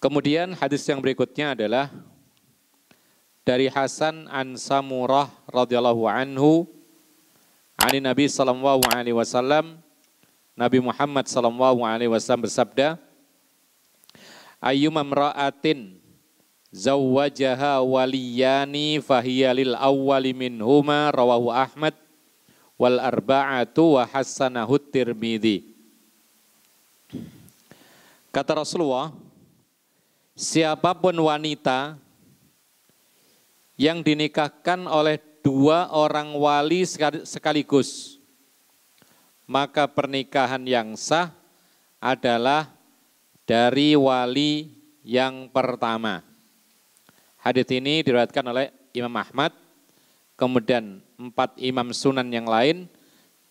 Kemudian hadis yang berikutnya adalah dari Hasan an Samurah radhiyallahu anhu, ani Nabi sallallahu alaihi wasallam, Nabi Muhammad sallallahu alaihi wasallam bersabda, ayyuma imra'atin zawwajaha waliyani fahiyalil awwali minhuma rawahu Ahmad wal arba'atu wa hassanahu Tirmidzi. Kata Rasulullah, siapapun wanita yang dinikahkan oleh dua orang wali sekaligus, maka pernikahan yang sah adalah dari wali yang pertama. Hadits ini diriwayatkan oleh Imam Ahmad, kemudian 4 imam sunan yang lain,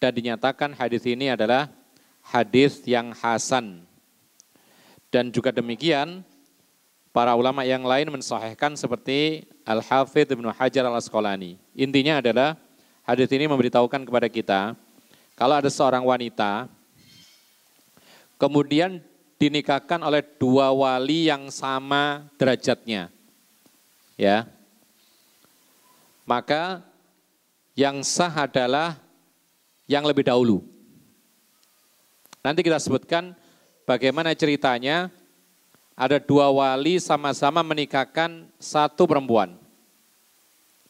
dan dinyatakan hadits ini adalah hadits yang hasan. Dan juga demikian, para ulama yang lain mensahihkan seperti Al-Hafidz Ibnu Hajar Al-Asqalani. Intinya adalah hadits ini memberitahukan kepada kita, kalau ada seorang wanita, kemudian dinikahkan oleh dua wali yang sama derajatnya, ya, maka yang sah adalah yang lebih dahulu. Nanti kita sebutkan bagaimana ceritanya ada dua wali sama-sama menikahkan satu perempuan.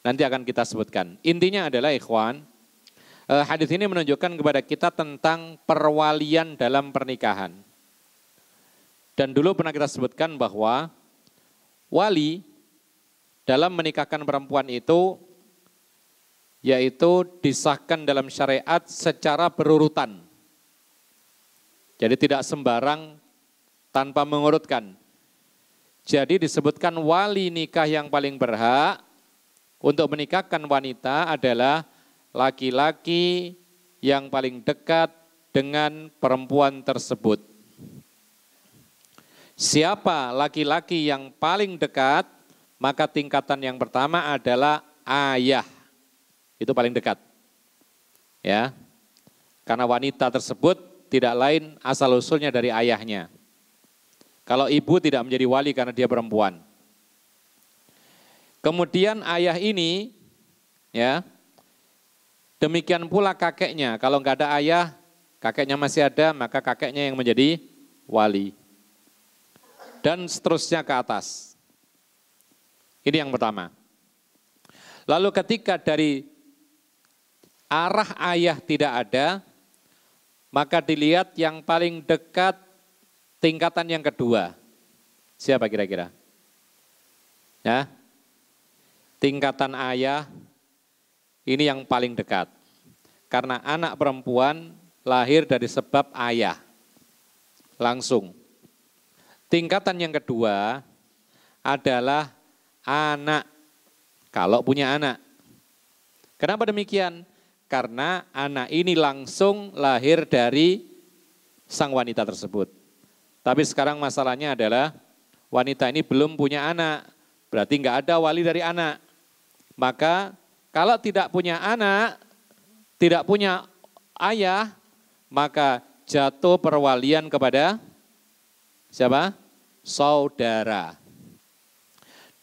Nanti akan kita sebutkan. Intinya adalah ikhwan, hadis ini menunjukkan kepada kita tentang perwalian dalam pernikahan. Dan dulu pernah kita sebutkan bahwa wali dalam menikahkan perempuan itu, yaitu disahkan dalam syariat secara berurutan. Jadi tidak sembarang tanpa mengurutkan. Jadi disebutkan wali nikah yang paling berhak untuk menikahkan wanita adalah laki-laki yang paling dekat dengan perempuan tersebut. Siapa laki-laki yang paling dekat, maka tingkatan yang pertama adalah ayah. Itu paling dekat. Ya. Karena wanita tersebut tidak lain asal-usulnya dari ayahnya. Kalau ibu tidak menjadi wali karena dia perempuan. Kemudian ayah ini, ya, demikian pula kakeknya. Kalau nggak ada ayah, kakeknya masih ada, maka kakeknya yang menjadi wali. Dan seterusnya ke atas. Ini yang pertama. Lalu ketika dari arah ayah tidak ada, maka dilihat yang paling dekat tingkatan yang kedua. Siapa kira-kira? Ya. Tingkatan ayah ini yang paling dekat. Karena anak perempuan lahir dari sebab ayah. Langsung. Tingkatan yang kedua adalah anak. Kalau punya anak. Kenapa demikian? Karena anak ini langsung lahir dari sang wanita tersebut. Tapi sekarang masalahnya adalah wanita ini belum punya anak, berarti enggak ada wali dari anak. Maka kalau tidak punya anak, tidak punya ayah, maka jatuh perwalian kepada siapa? Saudara.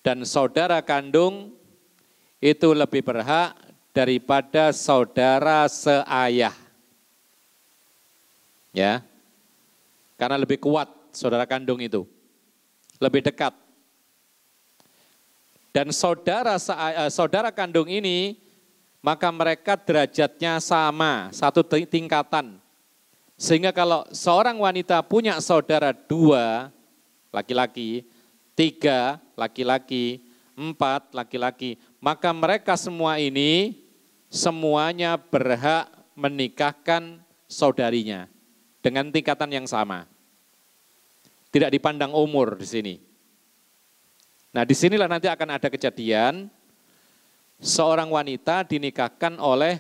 Dan saudara kandung itu lebih berhak daripada saudara seayah. Ya. Karena lebih kuat saudara kandung itu. Lebih dekat. Dan saudara kandung ini, maka mereka derajatnya sama, satu tingkatan. Sehingga kalau seorang wanita punya saudara 2 laki-laki, 3 laki-laki, 4 laki-laki, maka mereka semua ini semuanya berhak menikahkan saudarinya dengan tingkatan yang sama. Tidak dipandang umur di sini. Nah, disinilah nanti akan ada kejadian seorang wanita dinikahkan oleh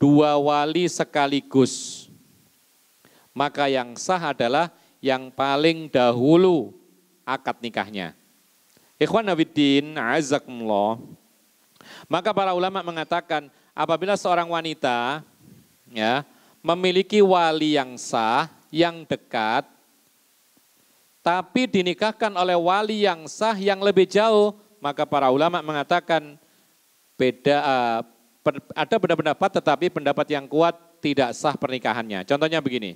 2 wali sekaligus. Maka yang sah adalah yang paling dahulu akad nikahnya. Ikhwan Nabiddin, azakumullah. Maka para ulama mengatakan apabila seorang wanita ya memiliki wali yang sah, yang dekat, tapi dinikahkan oleh wali yang sah yang lebih jauh, maka para ulama mengatakan ada pendapat tetapi pendapat yang kuat tidak sah pernikahannya. Contohnya begini,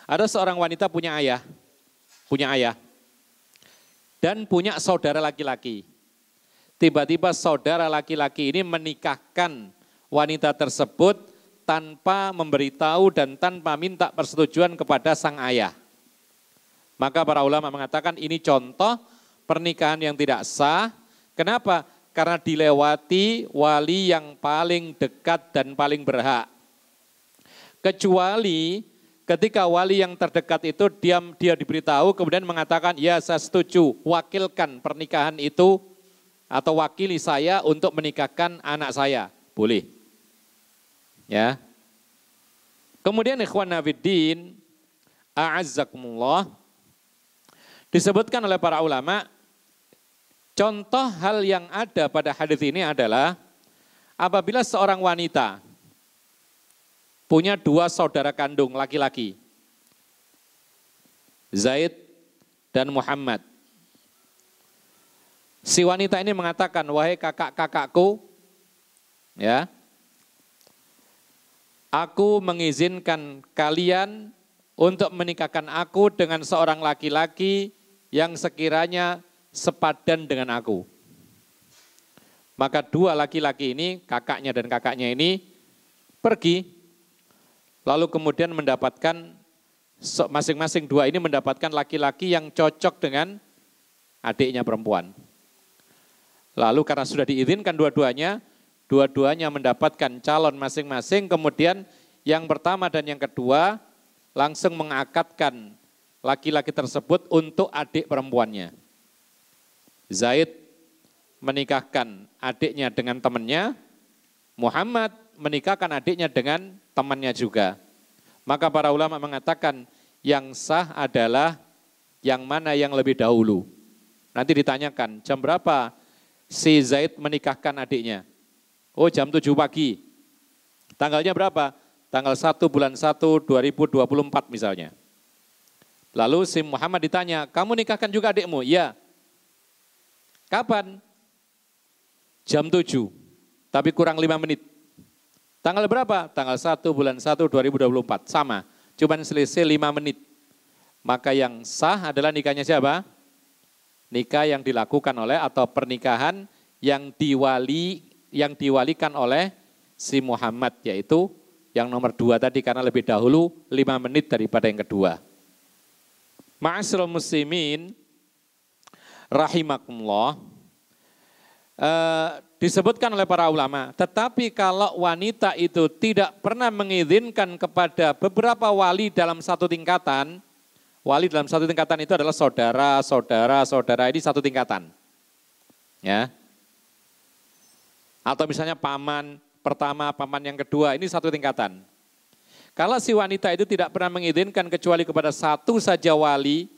ada seorang wanita punya ayah dan punya saudara laki-laki. Tiba-tiba saudara laki-laki ini menikahkan wanita tersebut tanpa memberitahu dan tanpa minta persetujuan kepada sang ayah. Maka para ulama mengatakan ini contoh pernikahan yang tidak sah. Kenapa? Karena dilewati wali yang paling dekat dan paling berhak. Kecuali ketika wali yang terdekat itu dia diberitahu kemudian mengatakan, ya saya setuju, wakilkan pernikahan itu atau wakili saya untuk menikahkan anak saya. Boleh. Ya. Kemudian ikhwan nafiddin, a'azzakumullah, disebutkan oleh para ulama, contoh hal yang ada pada hadis ini adalah apabila seorang wanita punya dua saudara kandung laki-laki, Zaid dan Muhammad. Si wanita ini mengatakan, wahai kakak-kakakku, ya, aku mengizinkan kalian untuk menikahkan aku dengan seorang laki-laki yang sekiranya sepadan dengan aku. Maka dua laki-laki ini, kakaknya dan kakaknya ini pergi, lalu kemudian mendapatkan, masing-masing dua ini mendapatkan laki-laki yang cocok dengan adiknya perempuan. Lalu karena sudah diizinkan dua-duanya mendapatkan calon masing-masing, kemudian yang pertama dan yang kedua langsung mengakadkan laki-laki tersebut untuk adik perempuannya. Zaid menikahkan adiknya dengan temannya, Muhammad menikahkan adiknya dengan temannya juga. Maka para ulama mengatakan yang sah adalah yang mana yang lebih dahulu. Nanti ditanyakan jam berapa si Zaid menikahkan adiknya. Oh jam 7 pagi. Tanggalnya berapa? Tanggal 1 bulan 1 2024 misalnya. Lalu si Muhammad ditanya, kamu nikahkan juga adikmu? Iya. Kapan? Jam 7, tapi kurang 5 menit. Tanggal berapa? Tanggal 1 bulan 1 2024. Sama, cuman selisih 5 menit. Maka yang sah adalah nikahnya siapa? Nikah yang dilakukan oleh atau pernikahan yang diwalikan oleh si Muhammad, yaitu yang nomor 2 tadi karena lebih dahulu 5 menit daripada yang kedua. Ma'asyiral muslimin rahimakumullah, disebutkan oleh para ulama, tetapi kalau wanita itu tidak pernah mengizinkan kepada beberapa wali dalam satu tingkatan, wali dalam satu tingkatan itu adalah saudara ini satu tingkatan. Ya. Atau misalnya paman pertama, paman yang kedua, ini satu tingkatan. Kalau si wanita itu tidak pernah mengizinkan kecuali kepada satu saja wali,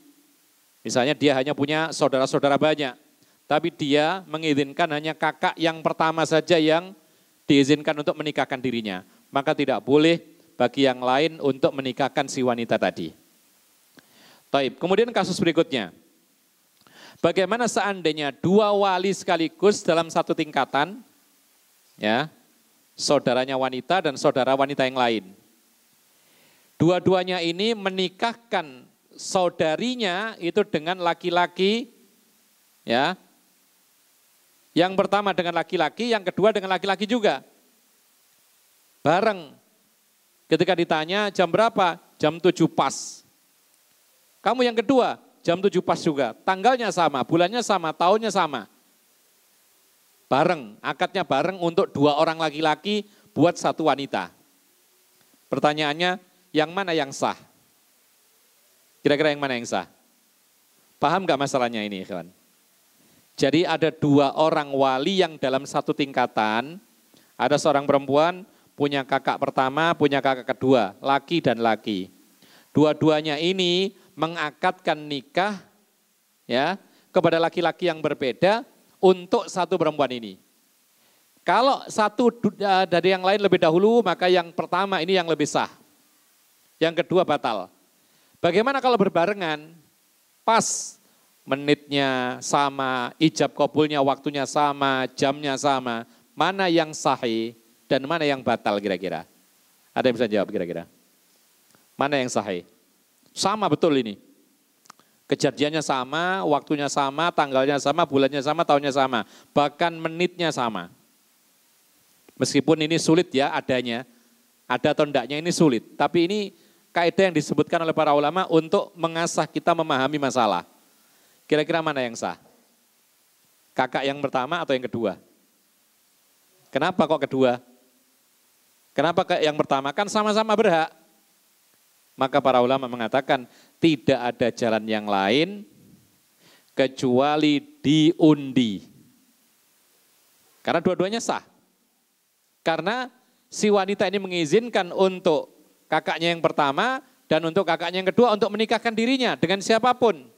misalnya dia hanya punya saudara-saudara banyak, tapi dia mengizinkan hanya kakak yang pertama saja yang diizinkan untuk menikahkan dirinya, maka tidak boleh bagi yang lain untuk menikahkan si wanita tadi. Taib. Kemudian kasus berikutnya, bagaimana seandainya dua wali sekaligus dalam satu tingkatan, ya, saudaranya wanita dan saudara wanita yang lain. Dua-duanya ini menikahkan saudarinya itu dengan laki-laki, ya. Yang pertama dengan laki-laki, yang kedua dengan laki-laki juga. Bareng. Ketika ditanya jam berapa? Jam 7 pas. Kamu yang kedua, jam 7 pas juga. Tanggalnya sama, bulannya sama, tahunnya sama. Bareng, akadnya bareng untuk dua orang laki-laki buat satu wanita. Pertanyaannya, yang mana yang sah? Kira-kira yang mana yang sah? Paham gak masalahnya ini, kawan? Jadi ada dua orang wali yang dalam satu tingkatan, ada seorang perempuan punya kakak pertama, punya kakak kedua, laki dan laki. Dua-duanya ini mengakadkan nikah, ya, kepada laki-laki yang berbeda untuk satu perempuan ini. Kalau satu dari yang lain lebih dahulu, maka yang pertama ini yang lebih sah. Yang kedua batal. Bagaimana kalau berbarengan? pas menitnya sama, ijab kabulnya waktunya sama, jamnya sama, mana yang sahih dan mana yang batal kira-kira? Ada yang bisa jawab kira-kira? Mana yang sahih? Sama betul ini. Kejadiannya sama, waktunya sama, tanggalnya sama, bulannya sama, tahunnya sama. Bahkan menitnya sama. Meskipun ini sulit ya adanya, ada atau enggaknya ini sulit. Tapi ini kaidah yang disebutkan oleh para ulama untuk mengasah kita memahami masalah. Kira-kira mana yang sah? Kakak yang pertama atau yang kedua? Kenapa kok kedua? Kenapa yang pertama? Kan sama-sama berhak. Maka para ulama mengatakan tidak ada jalan yang lain kecuali diundi. Karena dua-duanya sah. Karena si wanita ini mengizinkan untuk kakaknya yang pertama dan untuk kakaknya yang kedua untuk menikahkan dirinya dengan siapapun.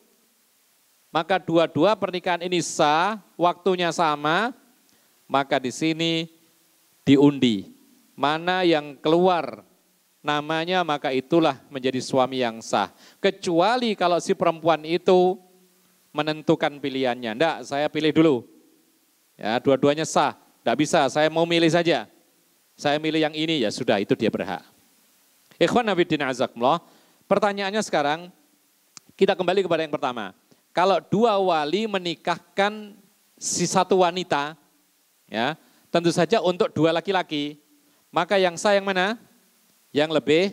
Maka dua-dua pernikahan ini sah, waktunya sama, maka di sini diundi. Mana yang keluar namanya maka itulah menjadi suami yang sah. Kecuali kalau si perempuan itu menentukan pilihannya. Enggak, saya pilih dulu. Ya, dua-duanya sah. Enggak bisa, saya mau milih saja. Saya milih yang ini, ya sudah, itu dia berhak. Ikhwan Nafiddin Azakumullah, pertanyaannya sekarang, kita kembali kepada yang pertama. Kalau dua wali menikahkan si satu wanita, ya tentu saja untuk dua laki-laki, maka yang sah yang mana? Yang lebih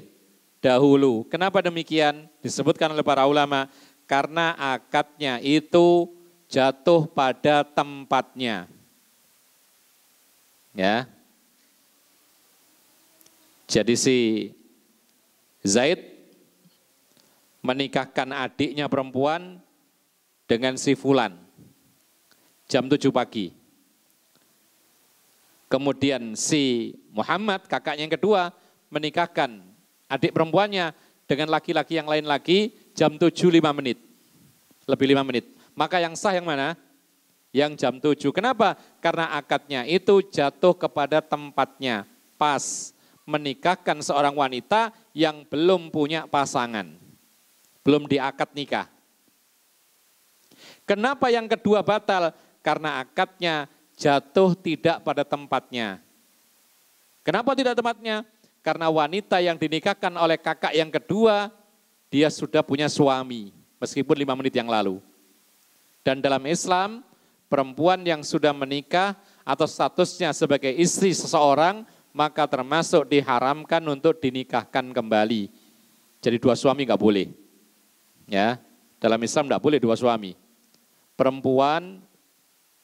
dahulu. Kenapa demikian? Disebutkan oleh para ulama, karena akadnya itu jatuh pada tempatnya. Ya. Jadi si Zaid menikahkan adiknya perempuan dengan si Fulan jam 7 pagi. Kemudian si Muhammad, kakaknya yang kedua, menikahkan adik perempuannya dengan laki-laki yang lain lagi jam 7:05. Lebih 5 menit. Maka yang sah yang mana? Yang jam 7. Kenapa? Karena akadnya itu jatuh kepada tempatnya. Pas menikahkan seorang wanita yang belum punya pasangan. Belum diakad nikah. Kenapa yang kedua batal? Karena akadnya jatuh tidak pada tempatnya. Kenapa tidak tempatnya? Karena wanita yang dinikahkan oleh kakak yang kedua, dia sudah punya suami, meskipun 5 menit yang lalu. Dan dalam Islam, perempuan yang sudah menikah atau statusnya sebagai istri seseorang, maka termasuk diharamkan untuk dinikahkan kembali. Jadi 2 suami nggak boleh. Ya, dalam Islam nggak boleh 2 suami. Perempuan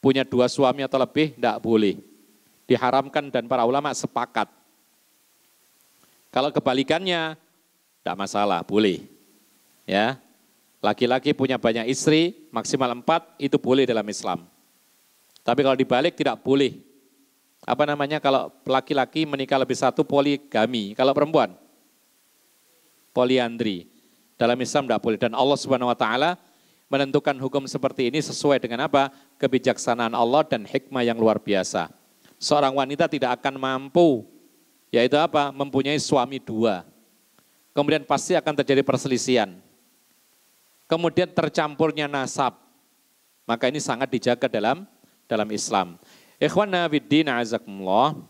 punya 2 suami atau lebih nggak boleh. Diharamkan dan para ulama sepakat. Kalau kebalikannya, tidak masalah, boleh. Ya, laki-laki punya banyak istri, maksimal 4, itu boleh dalam Islam. Tapi kalau dibalik tidak boleh. Apa namanya kalau laki-laki menikah lebih 1, poligami. Kalau perempuan, poliandri. Dalam Islam tidak boleh. Dan Allah Subhanahu Wa Taala menentukan hukum seperti ini sesuai dengan apa? Kebijaksanaan Allah dan hikmah yang luar biasa. Seorang wanita tidak akan mampu, yaitu apa? Mempunyai suami 2. Kemudian pasti akan terjadi perselisihan. Kemudian tercampurnya nasab. Maka ini sangat dijaga dalam Islam. Ikhwana fiddin azakumullah.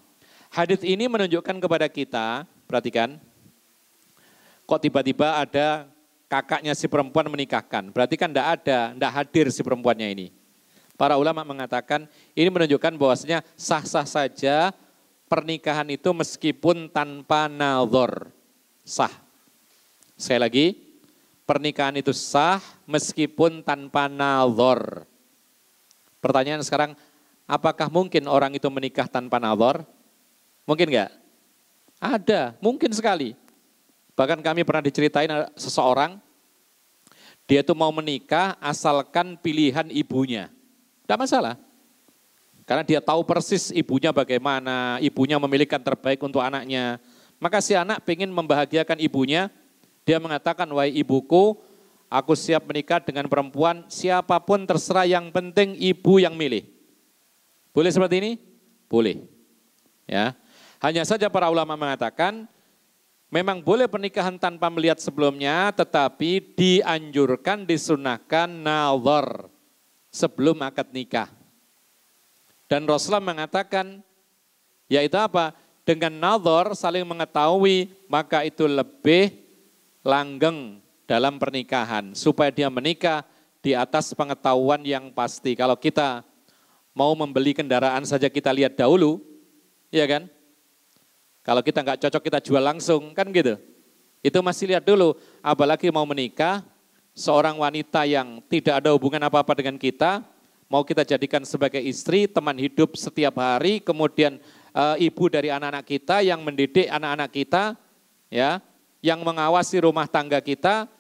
Hadits ini menunjukkan kepada kita, perhatikan, kok tiba-tiba ada kakaknya si perempuan menikahkan. Berarti kan tidak hadir si perempuannya ini. Para ulama mengatakan ini menunjukkan bahwasanya sah-sah saja pernikahan itu meskipun tanpa nazar. Sah. Sekali lagi, pernikahan itu sah meskipun tanpa nazar. Pertanyaan sekarang, apakah mungkin orang itu menikah tanpa nazar? Mungkin enggak? Ada, mungkin sekali. Bahkan kami pernah diceritain seseorang, dia itu mau menikah asalkan pilihan ibunya. Tidak masalah. Karena dia tahu persis ibunya bagaimana, ibunya memilihkan terbaik untuk anaknya. Maka si anak pengen membahagiakan ibunya, dia mengatakan, wahai ibuku, aku siap menikah dengan perempuan, siapapun terserah, yang penting ibu yang milih. Boleh seperti ini? Boleh. Ya. Hanya saja para ulama mengatakan, Memang boleh pernikahan tanpa melihat sebelumnya, tetapi dianjurkan, disunahkan nazar sebelum akad nikah. Dan Rasulullah mengatakan, yaitu apa? Dengan nazar saling mengetahui, maka itu lebih langgeng dalam pernikahan. Supaya dia menikah di atas pengetahuan yang pasti. Kalau kita mau membeli kendaraan saja kita lihat dahulu, ya kan? Kalau kita nggak cocok kita jual langsung, kan gitu. Itu masih lihat dulu, apalagi mau menikah, seorang wanita yang tidak ada hubungan apa-apa dengan kita, mau kita jadikan sebagai istri, teman hidup setiap hari, kemudian ibu dari anak-anak kita, yang mendidik anak-anak kita, ya, yang mengawasi rumah tangga kita,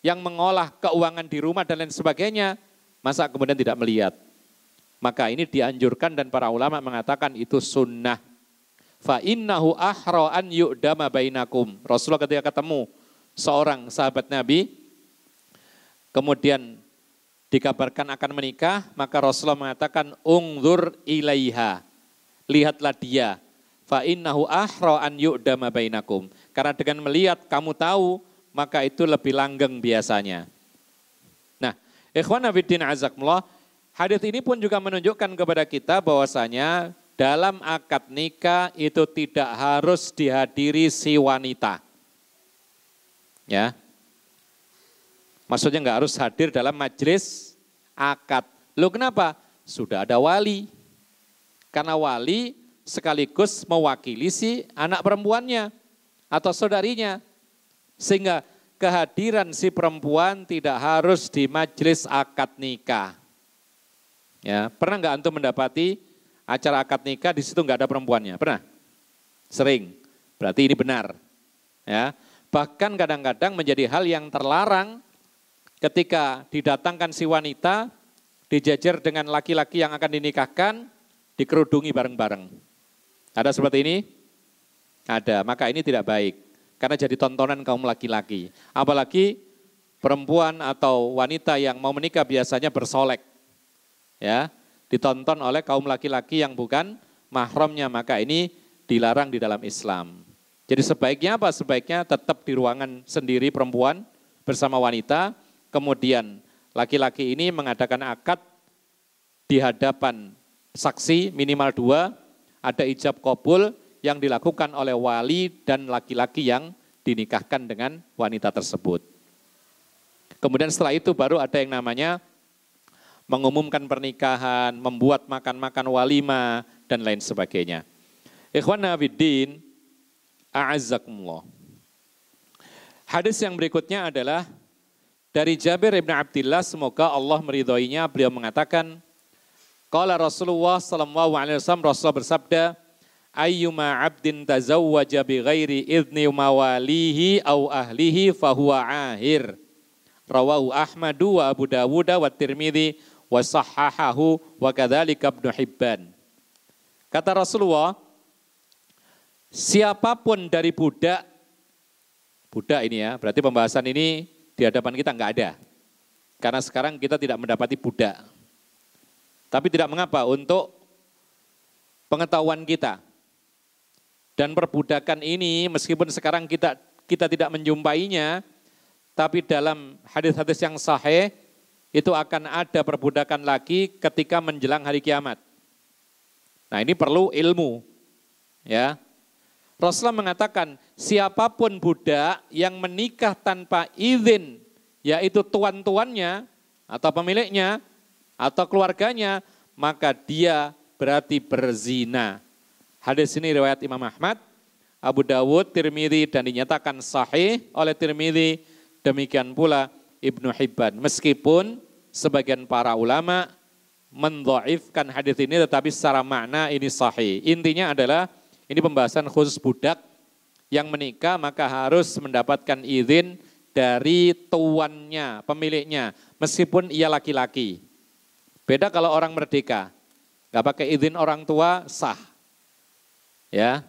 yang mengolah keuangan di rumah dan lain sebagainya, masa kemudian tidak melihat. Maka ini dianjurkan dan para ulama mengatakan itu sunnah. Fa innahu ahra an yu'dama bainakum. Rasulullah ketika ketemu seorang sahabat Nabi, kemudian dikabarkan akan menikah, maka Rasulullah mengatakan ungzur ilaiha. Lihatlah dia. Fa innahu ahra an yu'dama bainakum. Karena dengan melihat kamu tahu, maka itu lebih langgeng biasanya. Nah, ikhwan fillah azakumullah, hadis ini pun juga menunjukkan kepada kita bahwasanya dalam akad nikah itu tidak harus dihadiri si wanita. Ya. Maksudnya enggak harus hadir dalam majelis akad. Loh kenapa? Sudah ada wali. Karena wali sekaligus mewakili si anak perempuannya atau saudarinya. Sehingga kehadiran si perempuan tidak harus di majelis akad nikah. Ya, pernah enggak antum mendapati acara akad nikah di situ enggak ada perempuannya? Pernah? Sering. Berarti ini benar. Ya. Bahkan kadang-kadang menjadi hal yang terlarang ketika didatangkan si wanita dijajar dengan laki-laki yang akan dinikahkan, dikerudungi bareng-bareng. Ada seperti ini? Ada. Maka ini tidak baik. Karena jadi tontonan kaum laki-laki. Apalagi perempuan atau wanita yang mau menikah biasanya bersolek. Ya, ditonton oleh kaum laki-laki yang bukan mahramnya, maka ini dilarang di dalam Islam. Jadi sebaiknya apa? Sebaiknya tetap di ruangan sendiri perempuan bersama wanita, kemudian laki-laki ini mengadakan akad di hadapan saksi minimal 2, ada ijab qabul yang dilakukan oleh wali dan laki-laki yang dinikahkan dengan wanita tersebut. Kemudian setelah itu baru ada yang namanya mengumumkan pernikahan, membuat makan-makan walimah, dan lain sebagainya. Ikhwana fiddin, a'azzakumullah. Hadis yang berikutnya adalah dari Jabir ibn Abdillah, semoga Allah meridhoinya, beliau mengatakan, qala Rasulullah sallallahu alaihi wasallam, Rasulullah bersabda, ayyuma abdin tazawwaja bi ghairi idzni mawalihi au ahlihi fahuwa ahir. Rawahu Ahmadu wa Abu Dawud wa Tirmidzi wa sahhahahu wa kadzalika Ibnu Hibban. Kata Rasulullah, siapapun dari budak ini ya, berarti pembahasan ini di hadapan kita enggak ada. Karena sekarang kita tidak mendapati budak. Tapi tidak mengapa, untuk pengetahuan kita. Dan perbudakan ini meskipun sekarang kita tidak menjumpainya, tapi dalam hadis-hadis yang sahih itu akan ada perbudakan lagi ketika menjelang hari kiamat. Nah, ini perlu ilmu. Ya. Rasulullah mengatakan, siapapun budak yang menikah tanpa izin, yaitu tuan-tuannya atau pemiliknya atau keluarganya, maka dia berarti berzina. Hadis ini riwayat Imam Ahmad, Abu Dawud, Tirmidzi, dan dinyatakan sahih oleh Tirmidzi, demikian pula Ibnu Hibban. Meskipun sebagian para ulama mendhaifkan hadis ini, tetapi secara makna ini sahih. Intinya adalah ini pembahasan khusus budak yang menikah maka harus mendapatkan izin dari tuannya, pemiliknya, meskipun ia laki-laki. Beda kalau orang merdeka, nggak pakai izin orang tua sah, ya.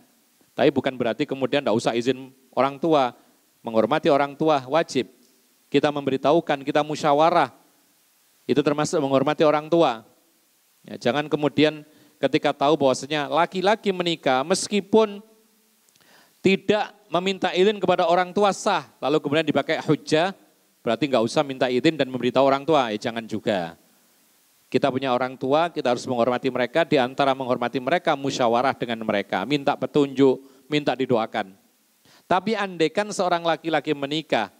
Tapi bukan berarti kemudian nggak usah izin orang tua. Menghormati orang tua wajib. Kita memberitahukan, kita musyawarah. Itu termasuk menghormati orang tua. Ya, jangan kemudian ketika tahu bahwasanya laki-laki menikah meskipun Tidak meminta izin kepada orang tua sah, lalu kemudian dipakai hujjah, berarti nggak usah minta izin dan memberitahu orang tua, jangan juga. Kita punya orang tua, kita harus menghormati mereka, di antara menghormati mereka, musyawarah dengan mereka, minta petunjuk, minta didoakan. Tapi andaikan seorang laki-laki menikah,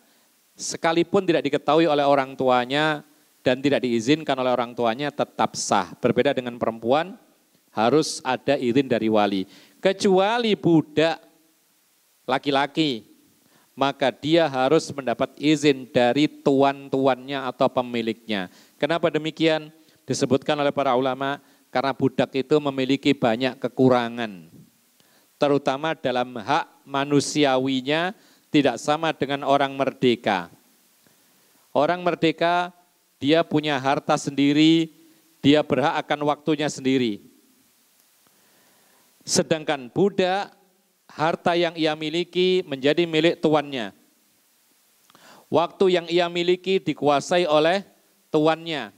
sekalipun tidak diketahui oleh orang tuanya dan tidak diizinkan oleh orang tuanya, tetap sah. Berbeda dengan perempuan, harus ada izin dari wali. Kecuali budak laki-laki, maka dia harus mendapat izin dari tuan-tuannya atau pemiliknya. Kenapa demikian? Disebutkan oleh para ulama, karena budak itu memiliki banyak kekurangan. Terutama dalam hak manusiawinya tidak sama dengan orang merdeka. Orang merdeka, dia punya harta sendiri, dia berhak akan waktunya sendiri. Sedangkan budak, harta yang ia miliki menjadi milik tuannya. Waktu yang ia miliki dikuasai oleh tuannya.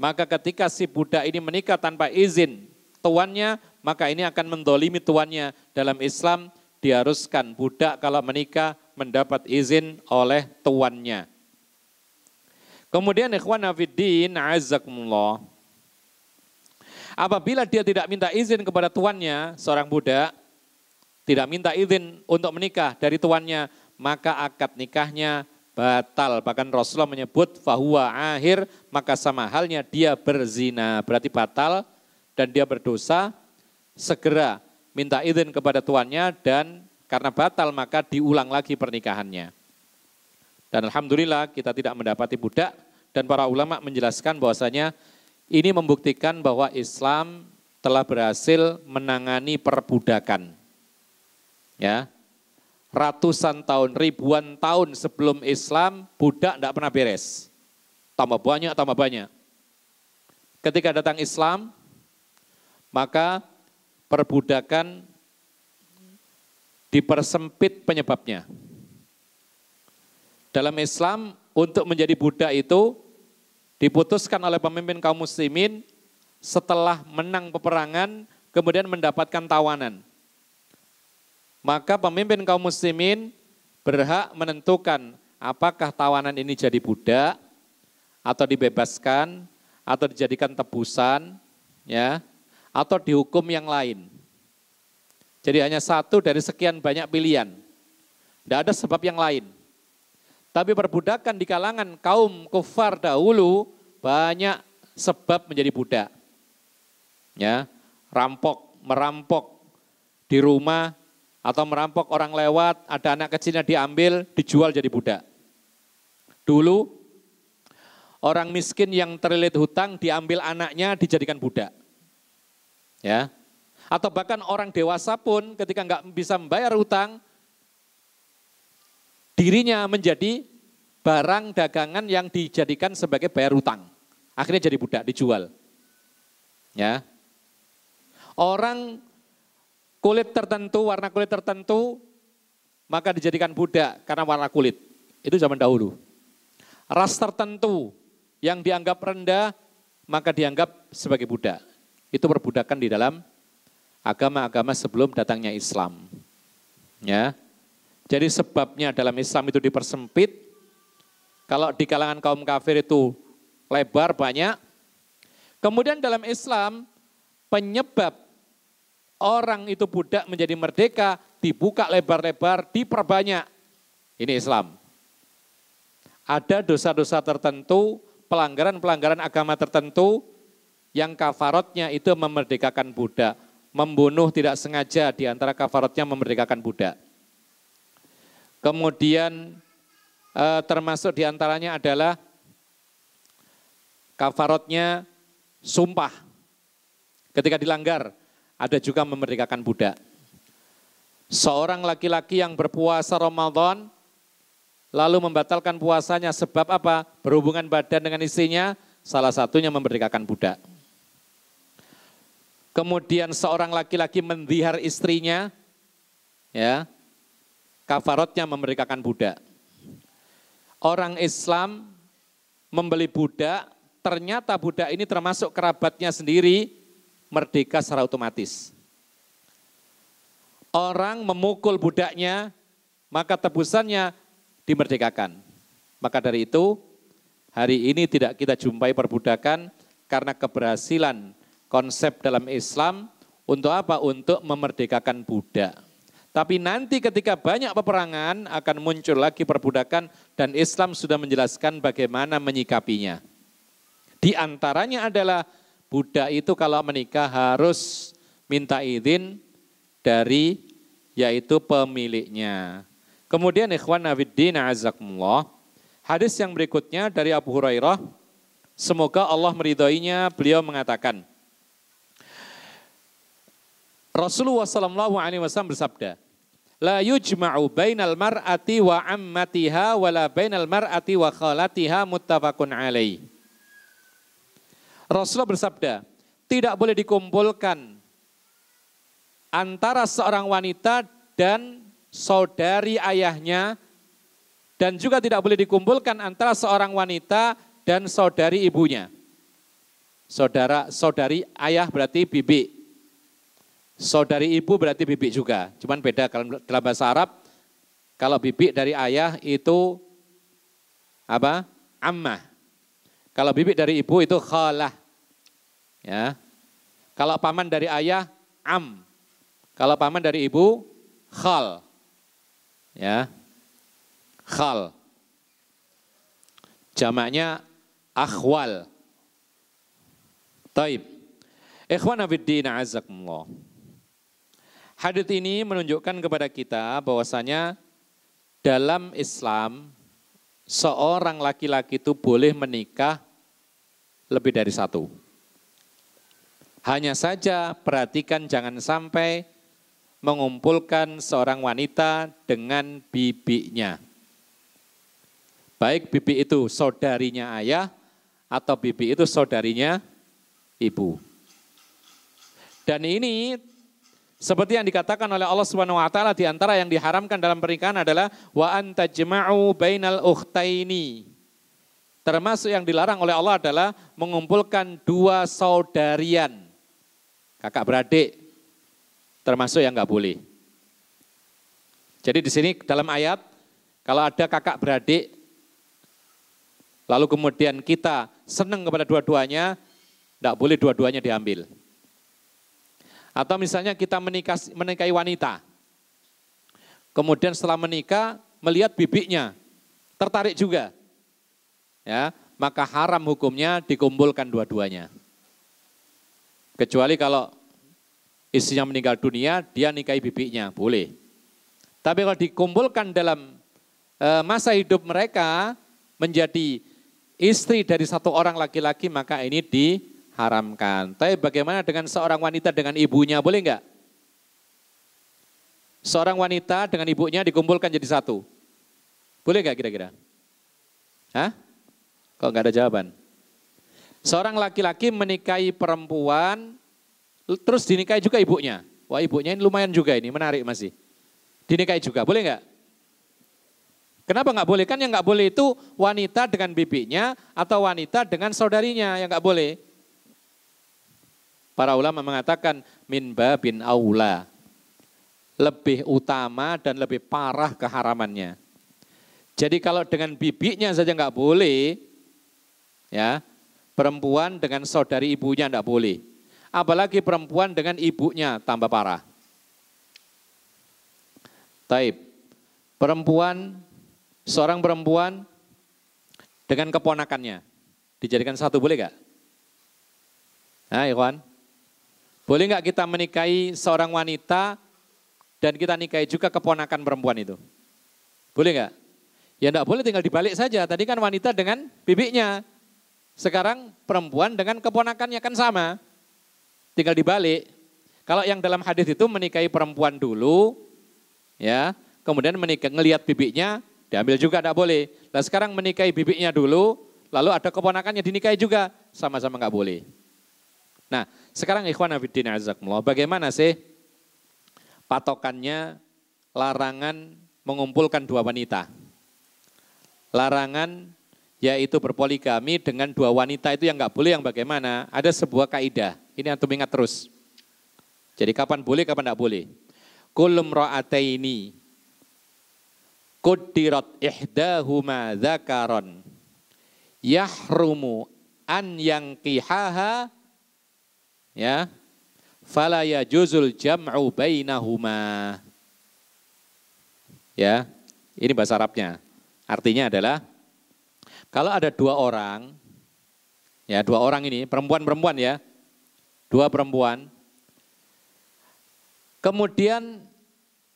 Maka ketika si budak ini menikah tanpa izin tuannya, maka ini akan mendolimi tuannya. Dalam Islam diharuskan budak kalau menikah mendapat izin oleh tuannya. Kemudian ikhwan fiddin, azakumullah. Apabila dia tidak minta izin kepada tuannya, seorang budak, tidak minta izin untuk menikah dari tuannya, maka akad nikahnya batal. Bahkan Rasulullah menyebut fahuwa akhir, maka sama halnya dia berzina, berarti batal dan dia berdosa. Segera minta izin kepada tuannya dan karena batal maka diulang lagi pernikahannya. Dan alhamdulillah kita tidak mendapati budak, dan para ulama menjelaskan bahwasanya ini membuktikan bahwa Islam telah berhasil menangani perbudakan. Ya, ratusan tahun, ribuan tahun sebelum Islam, budak tidak pernah beres. Tambah banyak. Ketika datang Islam, maka perbudakan dipersempit penyebabnya. Dalam Islam, untuk menjadi budak itu diputuskan oleh pemimpin kaum muslimin setelah menang peperangan, kemudian mendapatkan tawanan. Maka pemimpin kaum muslimin berhak menentukan apakah tawanan ini jadi budak atau dibebaskan atau dijadikan tebusan, ya, atau dihukum yang lain. Jadi hanya satu dari sekian banyak pilihan. Tidak ada sebab yang lain. Tapi perbudakan di kalangan kaum kufar dahulu banyak sebab menjadi budak. Ya, merampok di rumah atau merampok orang lewat, ada anak kecilnya diambil, dijual jadi budak. Dulu orang miskin yang terlilit hutang diambil anaknya dijadikan budak. Ya. Atau bahkan orang dewasa pun ketika nggak bisa membayar hutang, dirinya menjadi barang dagangan yang dijadikan sebagai bayar hutang. Akhirnya jadi budak, dijual. Ya. Orang kulit tertentu, warna kulit tertentu, maka dijadikan budak karena warna kulit. Itu zaman dahulu. Ras tertentu yang dianggap rendah, maka dianggap sebagai budak. Itu perbudakan di dalam agama-agama sebelum datangnya Islam. Ya. Jadi sebabnya dalam Islam itu dipersempit. Kalau di kalangan kaum kafir itu lebar banyak. Kemudian dalam Islam penyebab orang itu budak menjadi merdeka dibuka lebar-lebar, diperbanyak. Ini Islam. Ada dosa-dosa tertentu, pelanggaran-pelanggaran agama tertentu yang kafaratnya itu memerdekakan budak. Membunuh tidak sengaja di antara kafaratnya memerdekakan budak. Kemudian termasuk diantaranya adalah kafaratnya sumpah. Ketika dilanggar, ada juga memerdekakan budak. Seorang laki-laki yang berpuasa Ramadan, lalu membatalkan puasanya sebab apa? Berhubungan badan dengan istrinya, salah satunya memerdekakan budak. Kemudian seorang laki-laki mendhihar istrinya, ya, kafaratnya memerdekakan budak. Orang Islam membeli budak, ternyata budak ini termasuk kerabatnya sendiri, merdeka secara otomatis. orang memukul budaknya, maka tebusannya dimerdekakan. Maka dari itu, hari ini tidak kita jumpai perbudakan karena keberhasilan konsep dalam Islam untuk apa? Untuk memerdekakan budak. Tapi nanti ketika banyak peperangan akan muncul lagi perbudakan dan Islam sudah menjelaskan bagaimana menyikapinya. Di antaranya adalah budak itu kalau menikah harus minta izin dari yaitu pemiliknya. Kemudian ikhwan fiddin azakumullah, hadis yang berikutnya dari Abu Hurairah, semoga Allah meridhoinya, beliau mengatakan, Rasulullah SAW bersabda, la yujma'u bainal mar'ati wa ammatiha wa la bainal mar'ati wa khalatiha muttafaqun alaih. Rasulullah bersabda, tidak boleh dikumpulkan antara seorang wanita dan saudari ayahnya, dan juga tidak boleh dikumpulkan antara seorang wanita dan saudari ibunya. Saudari ayah berarti bibi. Saudari ibu berarti bibi juga, cuman beda kalau dalam bahasa Arab, kalau bibi dari ayah itu apa? Ammah. Kalau bibi dari ibu itu khalah. Ya. Kalau paman dari ayah am. Kalau paman dari ibu khal. Ya. Khal. Jamaknya akhwal. Taib. Ikhwana fiddin azakumullah. Hadits ini menunjukkan kepada kita bahwasanya dalam Islam seorang laki-laki itu boleh menikah lebih dari satu. Hanya saja perhatikan jangan sampai mengumpulkan seorang wanita dengan bibinya. Baik bibi itu saudarinya ayah atau bibi itu saudarinya ibu. Dan ini seperti yang dikatakan oleh Allah Subhanahu wa taala, di antara yang diharamkan dalam pernikahan adalah wa antajma'u bainal ukhtaini. Termasuk yang dilarang oleh Allah adalah mengumpulkan dua saudarian, kakak beradik, termasuk yang enggak boleh. Jadi di sini dalam ayat kalau ada kakak beradik lalu kemudian kita senang kepada dua-duanya, enggak boleh dua-duanya diambil. Atau misalnya kita menikahi wanita, kemudian setelah menikah melihat bibinya, tertarik juga, ya, maka haram hukumnya dikumpulkan dua-duanya. Kecuali kalau istrinya meninggal dunia, dia nikahi bibinya, boleh. Tapi kalau dikumpulkan dalam masa hidup mereka menjadi istri dari satu orang laki-laki, maka ini diharamkan. Tapi bagaimana dengan seorang wanita dengan ibunya, boleh enggak? Seorang wanita dengan ibunya dikumpulkan jadi satu. Boleh enggak kira-kira? Hah? Kok enggak ada jawaban? Seorang laki-laki menikahi perempuan, terus dinikahi juga ibunya. Wah, ibunya ini lumayan juga, ini menarik masih. Dinikahi juga, boleh enggak? Kenapa enggak boleh? Kan yang enggak boleh itu wanita dengan bibinya atau wanita dengan saudarinya, yang enggak boleh. Para ulama mengatakan min babin aula, lebih utama dan lebih parah keharamannya. Jadi kalau dengan bibinya saja enggak boleh, ya, perempuan dengan saudari ibunya enggak boleh. Apalagi perempuan dengan ibunya, tambah parah. Taib, seorang perempuan dengan keponakannya dijadikan satu, boleh enggak? Nah, ikhwan, boleh enggak kita menikahi seorang wanita dan kita nikahi juga keponakan perempuan itu? Boleh enggak? Ya enggak boleh, tinggal dibalik saja. Tadi kan wanita dengan bibinya, sekarang perempuan dengan keponakannya kan sama. Tinggal dibalik. Kalau yang dalam hadis itu menikahi perempuan dulu, ya, kemudian ngelihat bibinya, diambil juga enggak boleh. Nah sekarang menikahi bibinya dulu, lalu ada keponakannya dinikahi juga, sama-sama enggak boleh. Nah sekarang ikhwan fillah azakumullah, bagaimana sih patokannya larangan mengumpulkan dua wanita? Larangan yaitu berpoligami dengan dua wanita itu yang enggak boleh, yang bagaimana? Ada sebuah kaidah, ini antum ingat terus. Jadi kapan boleh, kapan enggak boleh. kulum ra'ataini quddirat ihdahuma dzakaron yahrumu an yanqihaha ya fala yajuzul jam'u bainahuma. Ya, ini bahasa Arabnya. Artinya adalah kalau ada dua orang, ya dua orang ini perempuan-perempuan ya, dua perempuan, kemudian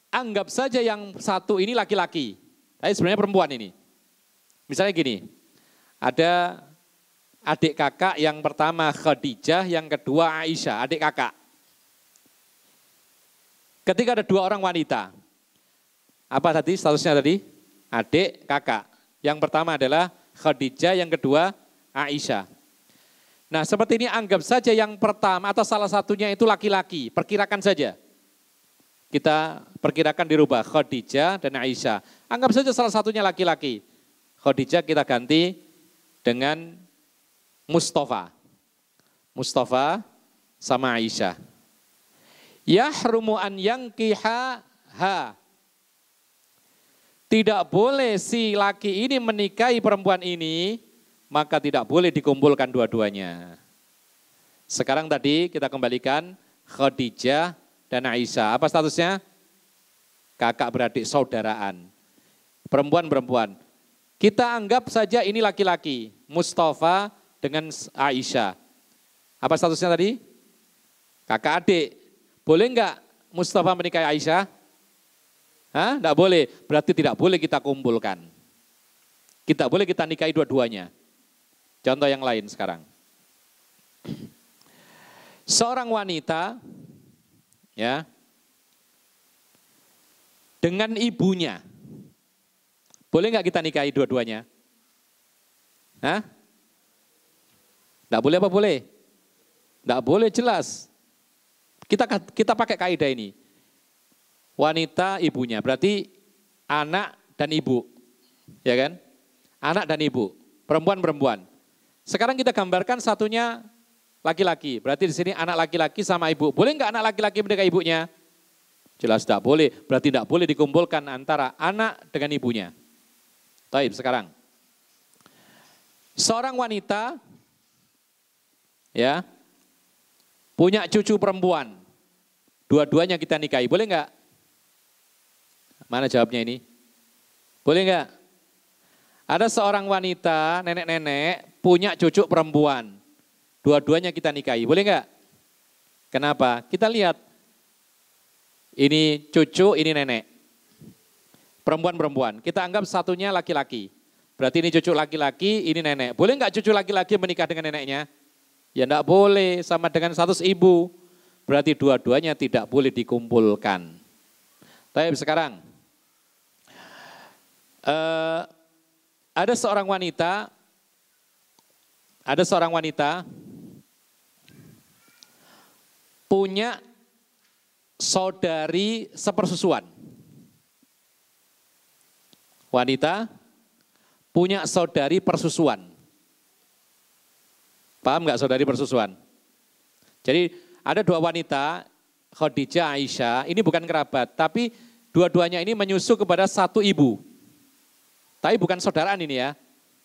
anggap saja yang satu ini laki-laki, tapi sebenarnya perempuan ini. Misalnya gini, ada adik kakak yang pertama Khadijah, yang kedua Aisyah, adik kakak. Ketika ada dua orang wanita, apa tadi statusnya tadi? Adik kakak. Yang pertama adalah Khadijah, yang kedua Aisyah. Nah seperti ini anggap saja yang pertama atau salah satunya itu laki-laki, perkirakan saja. Kita perkirakan dirubah Khadijah dan Aisyah. Anggap saja salah satunya laki-laki. Khadijah kita ganti dengan Mustafa. Mustafa sama Aisyah. Yahrumu an yankihaha. Tidak boleh si laki ini menikahi perempuan ini, maka tidak boleh dikumpulkan dua-duanya. Sekarang tadi kita kembalikan Khadijah dan Aisyah. Apa statusnya? Kakak beradik saudaraan. Perempuan-perempuan. Kita anggap saja ini laki-laki. Mustafa dengan Aisyah. Apa statusnya tadi? Kakak adik. Boleh enggak Mustafa menikahi Aisyah? Hah? Enggak boleh. Berarti tidak boleh kita kumpulkan. Tidak boleh kita nikahi dua-duanya. Contoh yang lain sekarang. Seorang wanita ya dengan ibunya. Boleh enggak kita nikahi dua-duanya? Hah? Enggak boleh apa boleh? Enggak boleh jelas. Kita pakai kaidah ini. Wanita ibunya, berarti anak dan ibu. Ya kan? Anak dan ibu, perempuan-perempuan. Sekarang kita gambarkan satunya laki-laki. Berarti di sini anak laki-laki sama ibu. Boleh enggak anak laki-laki menikahi ibunya? Jelas tidak boleh. Berarti tidak boleh dikumpulkan antara anak dengan ibunya. Baik, sekarang. Seorang wanita ya punya cucu perempuan. Dua-duanya kita nikahi. Boleh enggak? Mana jawabnya ini? Boleh enggak? Ada seorang wanita, nenek-nenek, punya cucu perempuan. Dua-duanya kita nikahi. Boleh enggak? Kenapa? Kita lihat. Ini cucu, ini nenek. Perempuan-perempuan. Kita anggap satunya laki-laki. Berarti ini cucu laki-laki, ini nenek. Boleh enggak cucu laki-laki menikah dengan neneknya? Ya enggak boleh, sama dengan status ibu. Berarti dua-duanya tidak boleh dikumpulkan. Tapi sekarang, ada seorang wanita punya saudari sepersusuan. Wanita punya saudari persusuan. Paham nggak saudari persusuan? Jadi ada dua wanita, Khadijah, Aisyah, ini bukan kerabat, tapi dua-duanya ini menyusu kepada satu ibu. Tapi bukan saudaraan ini ya.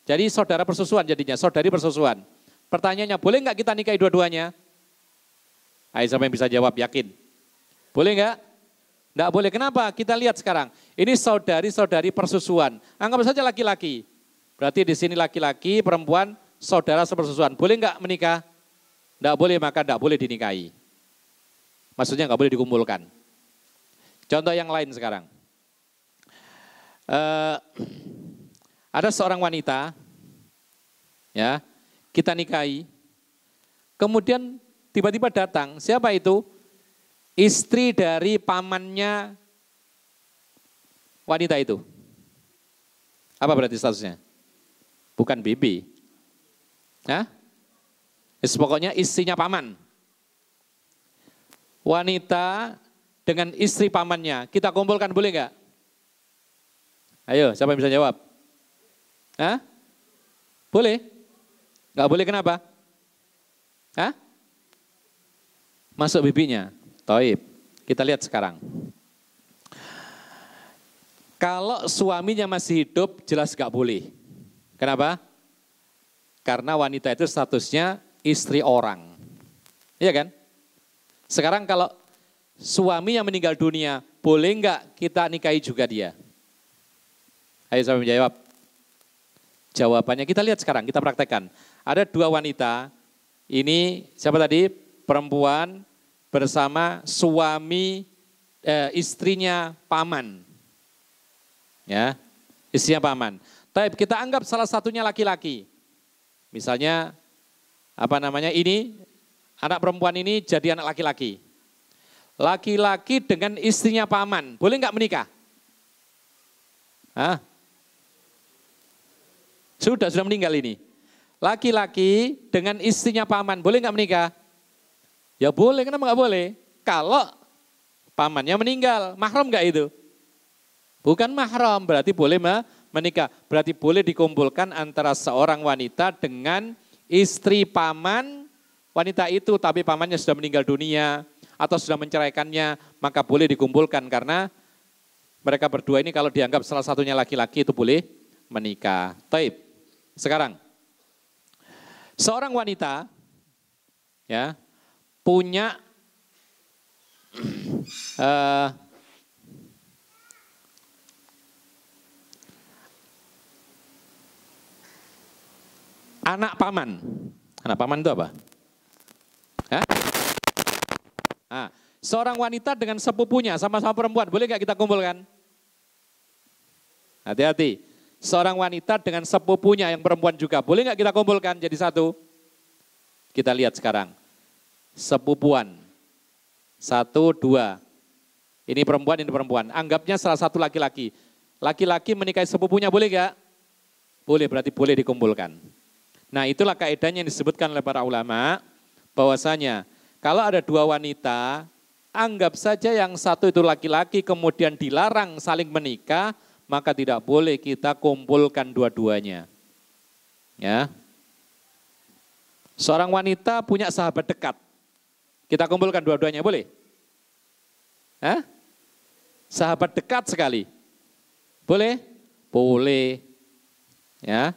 Jadi saudara persusuan jadinya, saudari persusuan. Pertanyaannya, boleh nggak kita nikahi dua-duanya? Ayo siapa yang bisa jawab, yakin? Boleh nggak? Nggak boleh, kenapa? Kita lihat sekarang. Ini saudari-saudari persusuan. Anggap saja laki-laki. Berarti di sini laki-laki, perempuan, saudara sepersusuan. Boleh nggak menikah? Nggak boleh, maka nggak boleh dinikahi. Maksudnya nggak boleh dikumpulkan. Contoh yang lain sekarang. Ada seorang wanita, ya, kita nikahi. Kemudian tiba-tiba datang, siapa itu? Istri dari pamannya wanita itu. Apa berarti statusnya? Bukan bibi. Hah? Pokoknya istrinya paman. Wanita dengan istri pamannya, kita kumpulkan boleh nggak? Ayo, siapa yang bisa jawab? Hah? Boleh? Nggak boleh kenapa? Hah? Masuk bibinya. Taib. Kita lihat sekarang. Kalau suaminya masih hidup jelas gak boleh. Kenapa? Karena wanita itu statusnya istri orang. Iya kan? Sekarang kalau suaminya meninggal dunia, boleh nggak kita nikahi juga dia? Ayo saya menjawab. Jawabannya kita lihat sekarang, kita praktekkan. Ada dua wanita, ini siapa tadi? Perempuan bersama suami istrinya paman. Ya, istrinya paman. Tapi kita anggap salah satunya laki-laki. Misalnya ini anak perempuan ini jadi anak laki-laki. Laki-laki dengan istrinya paman, boleh nggak menikah? Hah? Sudah meninggal ini. Laki-laki dengan istrinya paman, boleh nggak menikah? Ya boleh, kenapa nggak boleh? Kalau pamannya meninggal, mahram nggak itu? Bukan mahram, berarti boleh menikah. Berarti boleh dikumpulkan antara seorang wanita dengan istri paman wanita itu, tapi pamannya sudah meninggal dunia atau sudah menceraikannya, maka boleh dikumpulkan karena mereka berdua ini kalau dianggap salah satunya laki-laki itu boleh menikah. Taib. Sekarang, seorang wanita ya punya anak paman. Anak paman itu apa? Hah? Nah, seorang wanita dengan sepupunya sama-sama perempuan, boleh nggak kita kumpulkan? Hati-hati. Seorang wanita dengan sepupunya yang perempuan juga, boleh nggak kita kumpulkan jadi satu? Kita lihat sekarang. Sepupuan. 1, 2. Ini perempuan. Anggapnya salah satu laki-laki. Laki-laki menikahi sepupunya boleh nggak? Boleh, berarti boleh dikumpulkan. Nah itulah kaidahnya yang disebutkan oleh para ulama, bahwasanya kalau ada dua wanita, anggap saja yang satu itu laki-laki kemudian dilarang saling menikah, maka tidak boleh kita kumpulkan dua-duanya. Ya. Seorang wanita punya sahabat dekat, kita kumpulkan dua-duanya, boleh? Hah? Sahabat dekat sekali, boleh? Boleh. Ya.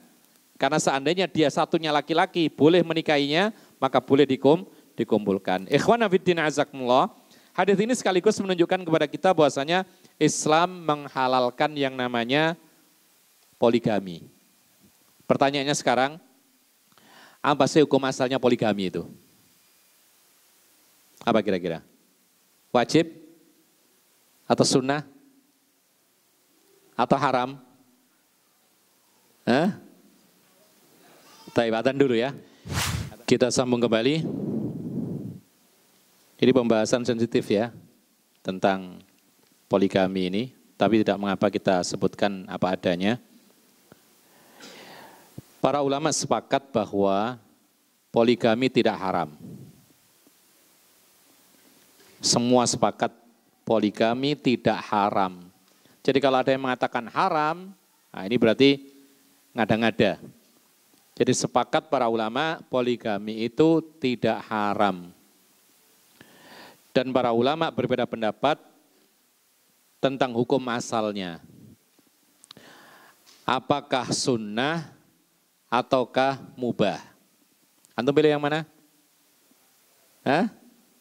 Karena seandainya dia satunya laki-laki, boleh menikahinya, maka boleh dikumpulkan. Ikhwana fiddin azakumullah, hadis ini sekaligus menunjukkan kepada kita bahwasanya Islam menghalalkan yang namanya poligami. Pertanyaannya sekarang, apa sih hukum asalnya poligami itu? Apa kira-kira? Wajib? Atau sunnah? Atau haram? Hah? Taibatan dulu ya. Kita sambung kembali. Ini pembahasan sensitif ya tentang poligami ini, tapi tidak mengapa kita sebutkan apa adanya. Para ulama sepakat bahwa poligami tidak haram. Semua sepakat poligami tidak haram. Jadi kalau ada yang mengatakan haram, nah ini berarti ngada-ngada. Jadi sepakat para ulama poligami itu tidak haram. Dan para ulama berbeda pendapat tentang hukum asalnya. Apakah sunnah ataukah mubah? Antum pilih yang mana? Hah?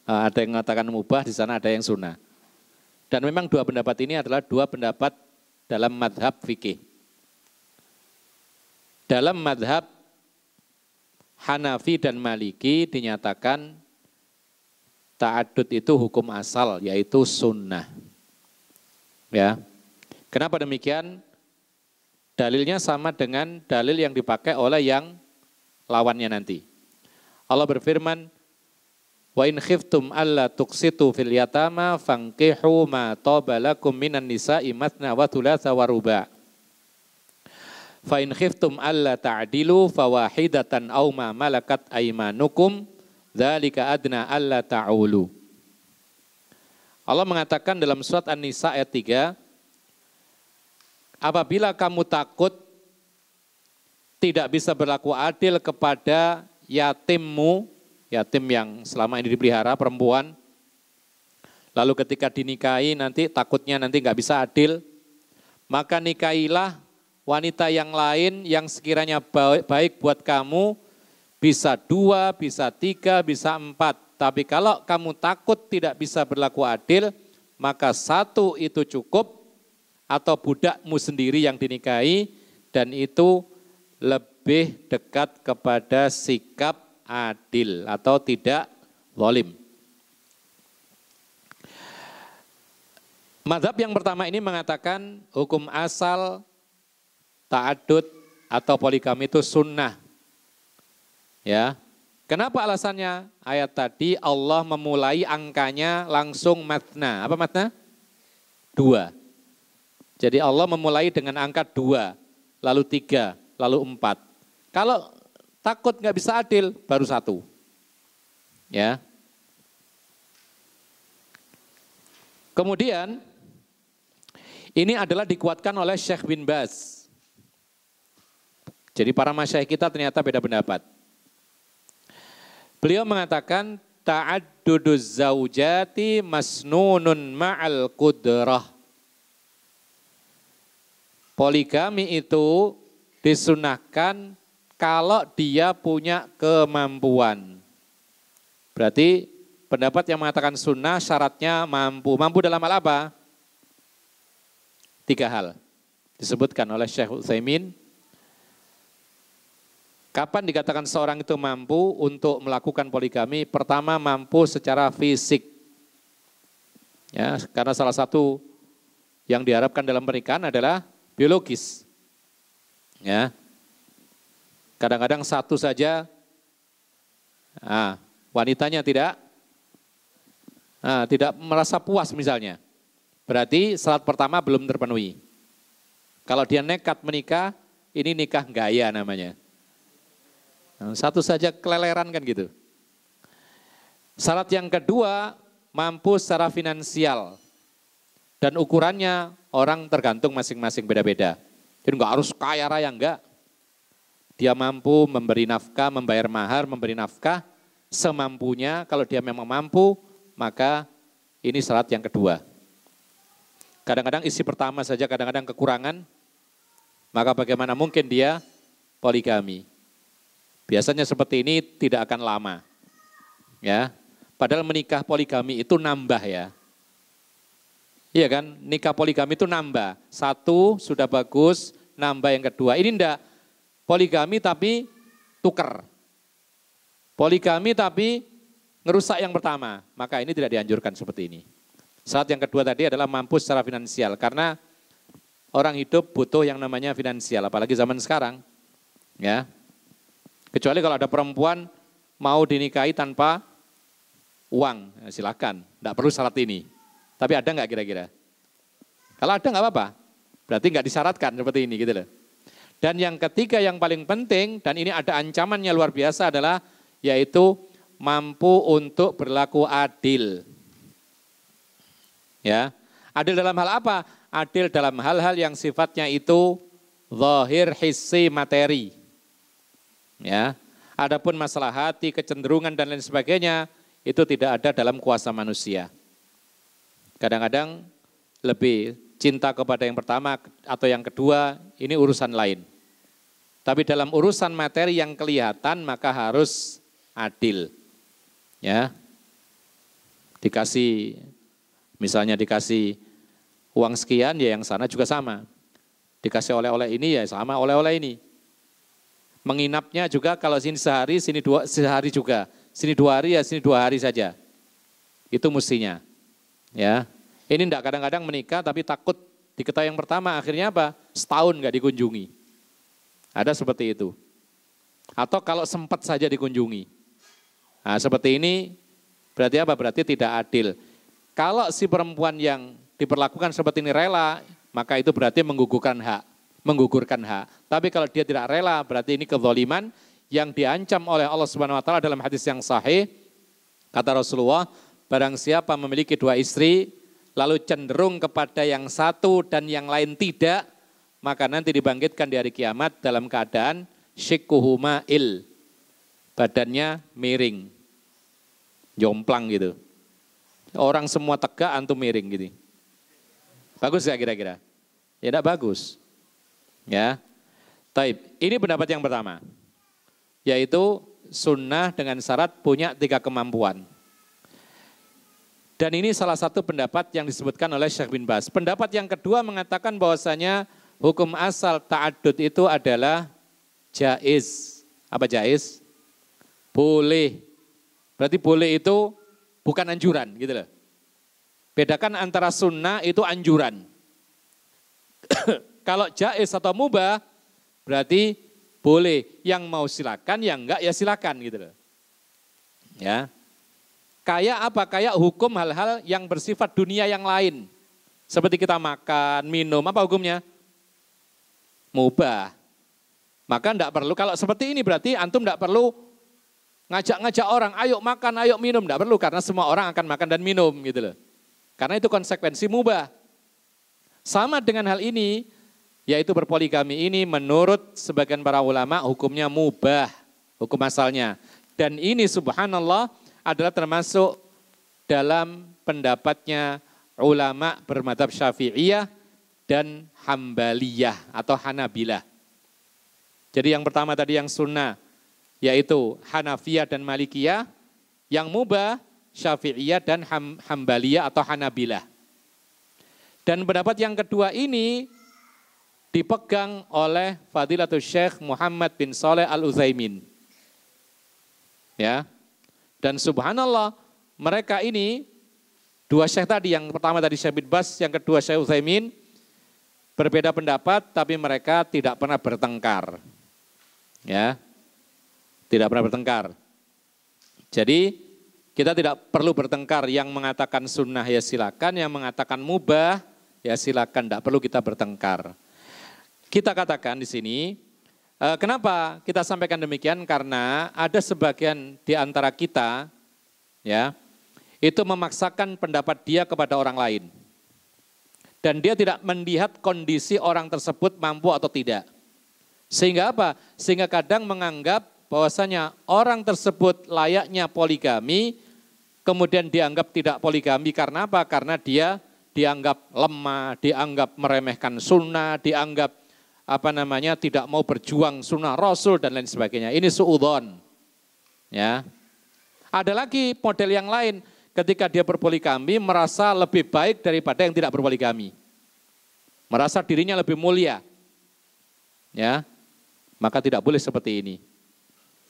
Ada yang mengatakan mubah, di sana ada yang sunnah. Dan memang dua pendapat ini adalah dua pendapat dalam madhab fikih. Dalam madhab Hanafi dan Maliki dinyatakan ta'addud itu hukum asal, yaitu sunnah. Ya. Kenapa demikian? Dalilnya sama dengan dalil yang dipakai oleh yang lawannya nanti. Allah berfirman, wa in khiftum alla tuqsitu fil yatama fankihu ma taba lakum minan nisa'i matna wa thulatha wa ruba'. Fa in khiftum alla ta'dilu fawahidatan aw ma malakat aymanukum dzalika adna alla ta'ulu. Allah mengatakan dalam surat An-Nisa ayat 3, apabila kamu takut tidak bisa berlaku adil kepada yatimmu, yatim yang selama ini dipelihara perempuan, lalu ketika dinikahi nanti takutnya nanti nggak bisa adil, maka nikahilah wanita yang lain yang sekiranya baik buat kamu, bisa 2, bisa 3, bisa 4. Tapi kalau kamu takut tidak bisa berlaku adil, maka 1 itu cukup, atau budakmu sendiri yang dinikahi, dan itu lebih dekat kepada sikap adil atau tidak zalim. Mazhab yang pertama ini mengatakan hukum asal ta'addud atau poligami itu sunnah. Ya. Kenapa alasannya? Ayat tadi Allah memulai angkanya langsung matna. Apa matna? 2. Jadi Allah memulai dengan angka 2, lalu 3, lalu 4. Kalau takut nggak bisa adil, baru 1. Ya. Kemudian ini adalah dikuatkan oleh Syekh bin Baz. Jadi para masyayikh kita ternyata beda pendapat. Beliau mengatakan ta'adduduz zaujati masnunun ma'al qudrah. Poligami itu disunahkan kalau dia punya kemampuan. Berarti pendapat yang mengatakan sunnah syaratnya mampu. Mampu dalam hal apa? 3 hal. Disebutkan oleh Syekh Utsaimin. Kapan dikatakan seorang itu mampu untuk melakukan poligami? Pertama, mampu secara fisik. Ya, karena salah satu yang diharapkan dalam pernikahan adalah biologis. Ya. Kadang-kadang satu saja wanitanya tidak merasa puas misalnya. Berarti syarat pertama belum terpenuhi. Kalau dia nekat menikah, ini nikah gaya namanya. Satu saja keleleran kan gitu. Syarat yang kedua, mampu secara finansial. Dan ukurannya orang tergantung masing-masing beda-beda. Jadi enggak harus kaya raya, enggak. Dia mampu memberi nafkah, membayar mahar, memberi nafkah semampunya. Kalau dia memang mampu, maka ini syarat yang kedua. Kadang-kadang isi pertama saja, kadang-kadang kekurangan, maka bagaimana mungkin dia poligami. Biasanya seperti ini tidak akan lama. Ya. Padahal menikah poligami itu nambah ya. Iya kan, nikah poligami itu nambah. 1 sudah bagus, nambah yang kedua. Ini enggak poligami tapi tuker. Poligami tapi ngerusak yang pertama. Maka ini tidak dianjurkan seperti ini. Syarat yang kedua tadi adalah mampu secara finansial. Karena orang hidup butuh yang namanya finansial. Apalagi zaman sekarang. Ya. Kecuali kalau ada perempuan mau dinikahi tanpa uang, ya silakan, tidak perlu syarat ini. Tapi ada nggak kira-kira? Kalau ada nggak apa-apa, berarti nggak disyaratkan seperti ini gitu loh. Dan yang ketiga yang paling penting, dan ini ada ancamannya luar biasa adalah, yaitu mampu untuk berlaku adil. Ya, adil dalam hal apa? Adil dalam hal-hal yang sifatnya itu zahir hissi materi. Ya, adapun masalah hati, kecenderungan dan lain sebagainya itu tidak ada dalam kuasa manusia. Kadang-kadang lebih cinta kepada yang pertama atau yang kedua, ini urusan lain. Tapi dalam urusan materi yang kelihatan maka harus adil. Ya. Dikasih misalnya dikasih uang sekian ya yang sana juga sama. Dikasih oleh-oleh ini ya sama oleh-oleh ini. Menginapnya juga kalau sini sehari, sehari juga. Sini 2 hari ya sini 2 hari saja. Itu mestinya. Ya. Ini enggak kadang-kadang menikah tapi takut diketahui yang pertama, akhirnya apa? Setahun enggak dikunjungi. Ada seperti itu. Atau kalau sempat saja dikunjungi. Nah, seperti ini berarti apa? Berarti tidak adil. Kalau si perempuan yang diperlakukan seperti ini rela, maka itu berarti menggugurkan hak. Tapi kalau dia tidak rela, berarti ini kezaliman yang diancam oleh Allah Subhanahu wa taala dalam hadis yang sahih. Kata Rasulullah, barang siapa memiliki 2 istri, lalu cenderung kepada yang satu dan yang lain tidak, maka nanti dibangkitkan di hari kiamat dalam keadaan syikkuhu ma'il. Badannya miring, jomplang gitu. Orang semua tegak, antum miring gitu. Bagus gak kira-kira? Ya tidak bagus. Ya. Taib. Ini pendapat yang pertama. Yaitu sunnah dengan syarat punya 3 kemampuan. Dan ini salah satu pendapat yang disebutkan oleh Syekh bin Baz. Pendapat yang kedua mengatakan bahwasanya hukum asal ta'addud itu adalah jaiz. Apa jaiz? Boleh. Berarti boleh itu bukan anjuran gitu loh. Bedakan antara sunnah itu anjuran. Kalau jaiz atau mubah berarti boleh. Yang mau silakan, yang enggak ya silakan gitu loh. Ya. Kayak apa? Kayak hukum hal-hal yang bersifat dunia yang lain. Seperti kita makan, minum, apa hukumnya? Mubah. Maka enggak perlu, kalau seperti ini berarti antum enggak perlu ngajak-ngajak orang, ayo makan, ayo minum. Enggak perlu, karena semua orang akan makan dan minum gitu loh. Karena itu konsekuensi mubah. Sama dengan hal ini, yaitu berpoligami ini menurut sebagian para ulama hukumnya mubah, hukum asalnya. Dan ini subhanallah adalah termasuk dalam pendapatnya ulama bermadzhab Syafi'iyah dan Hambaliyah atau Hanabilah. Jadi yang pertama tadi yang sunnah yaitu Hanafiyah dan Malikiyah, yang mubah Syafi'iyah dan Hambaliyah atau Hanabilah. Dan pendapat yang kedua ini dipegang oleh Fadilatul Syekh Muhammad bin Shalih Al-Utsaimin. Ya. Dan subhanallah, mereka ini dua syekh tadi, yang pertama tadi Syekh bin Baz, yang kedua Syekh Utsaimin, berbeda pendapat tapi mereka tidak pernah bertengkar. Ya. Tidak pernah bertengkar. Jadi kita tidak perlu bertengkar, yang mengatakan sunnah ya silakan, yang mengatakan mubah ya silakan, tidak perlu kita bertengkar. Kita katakan di sini, kenapa kita sampaikan demikian? Karena ada sebagian di antara kita, ya, itu memaksakan pendapat dia kepada orang lain. Dan dia tidak melihat kondisi orang tersebut mampu atau tidak. Sehingga apa? Sehingga kadang menganggap bahwasanya orang tersebut layaknya poligami, kemudian dianggap tidak poligami karena apa? Karena dia dianggap lemah, dianggap meremehkan sunnah, dianggap tidak mau berjuang sunnah Rasul dan lain sebagainya. Ini suudzon. Ya. Ada lagi model yang lain, ketika dia berpoligami merasa lebih baik daripada yang tidak berpoligami. Merasa dirinya lebih mulia. Ya. Maka tidak boleh seperti ini.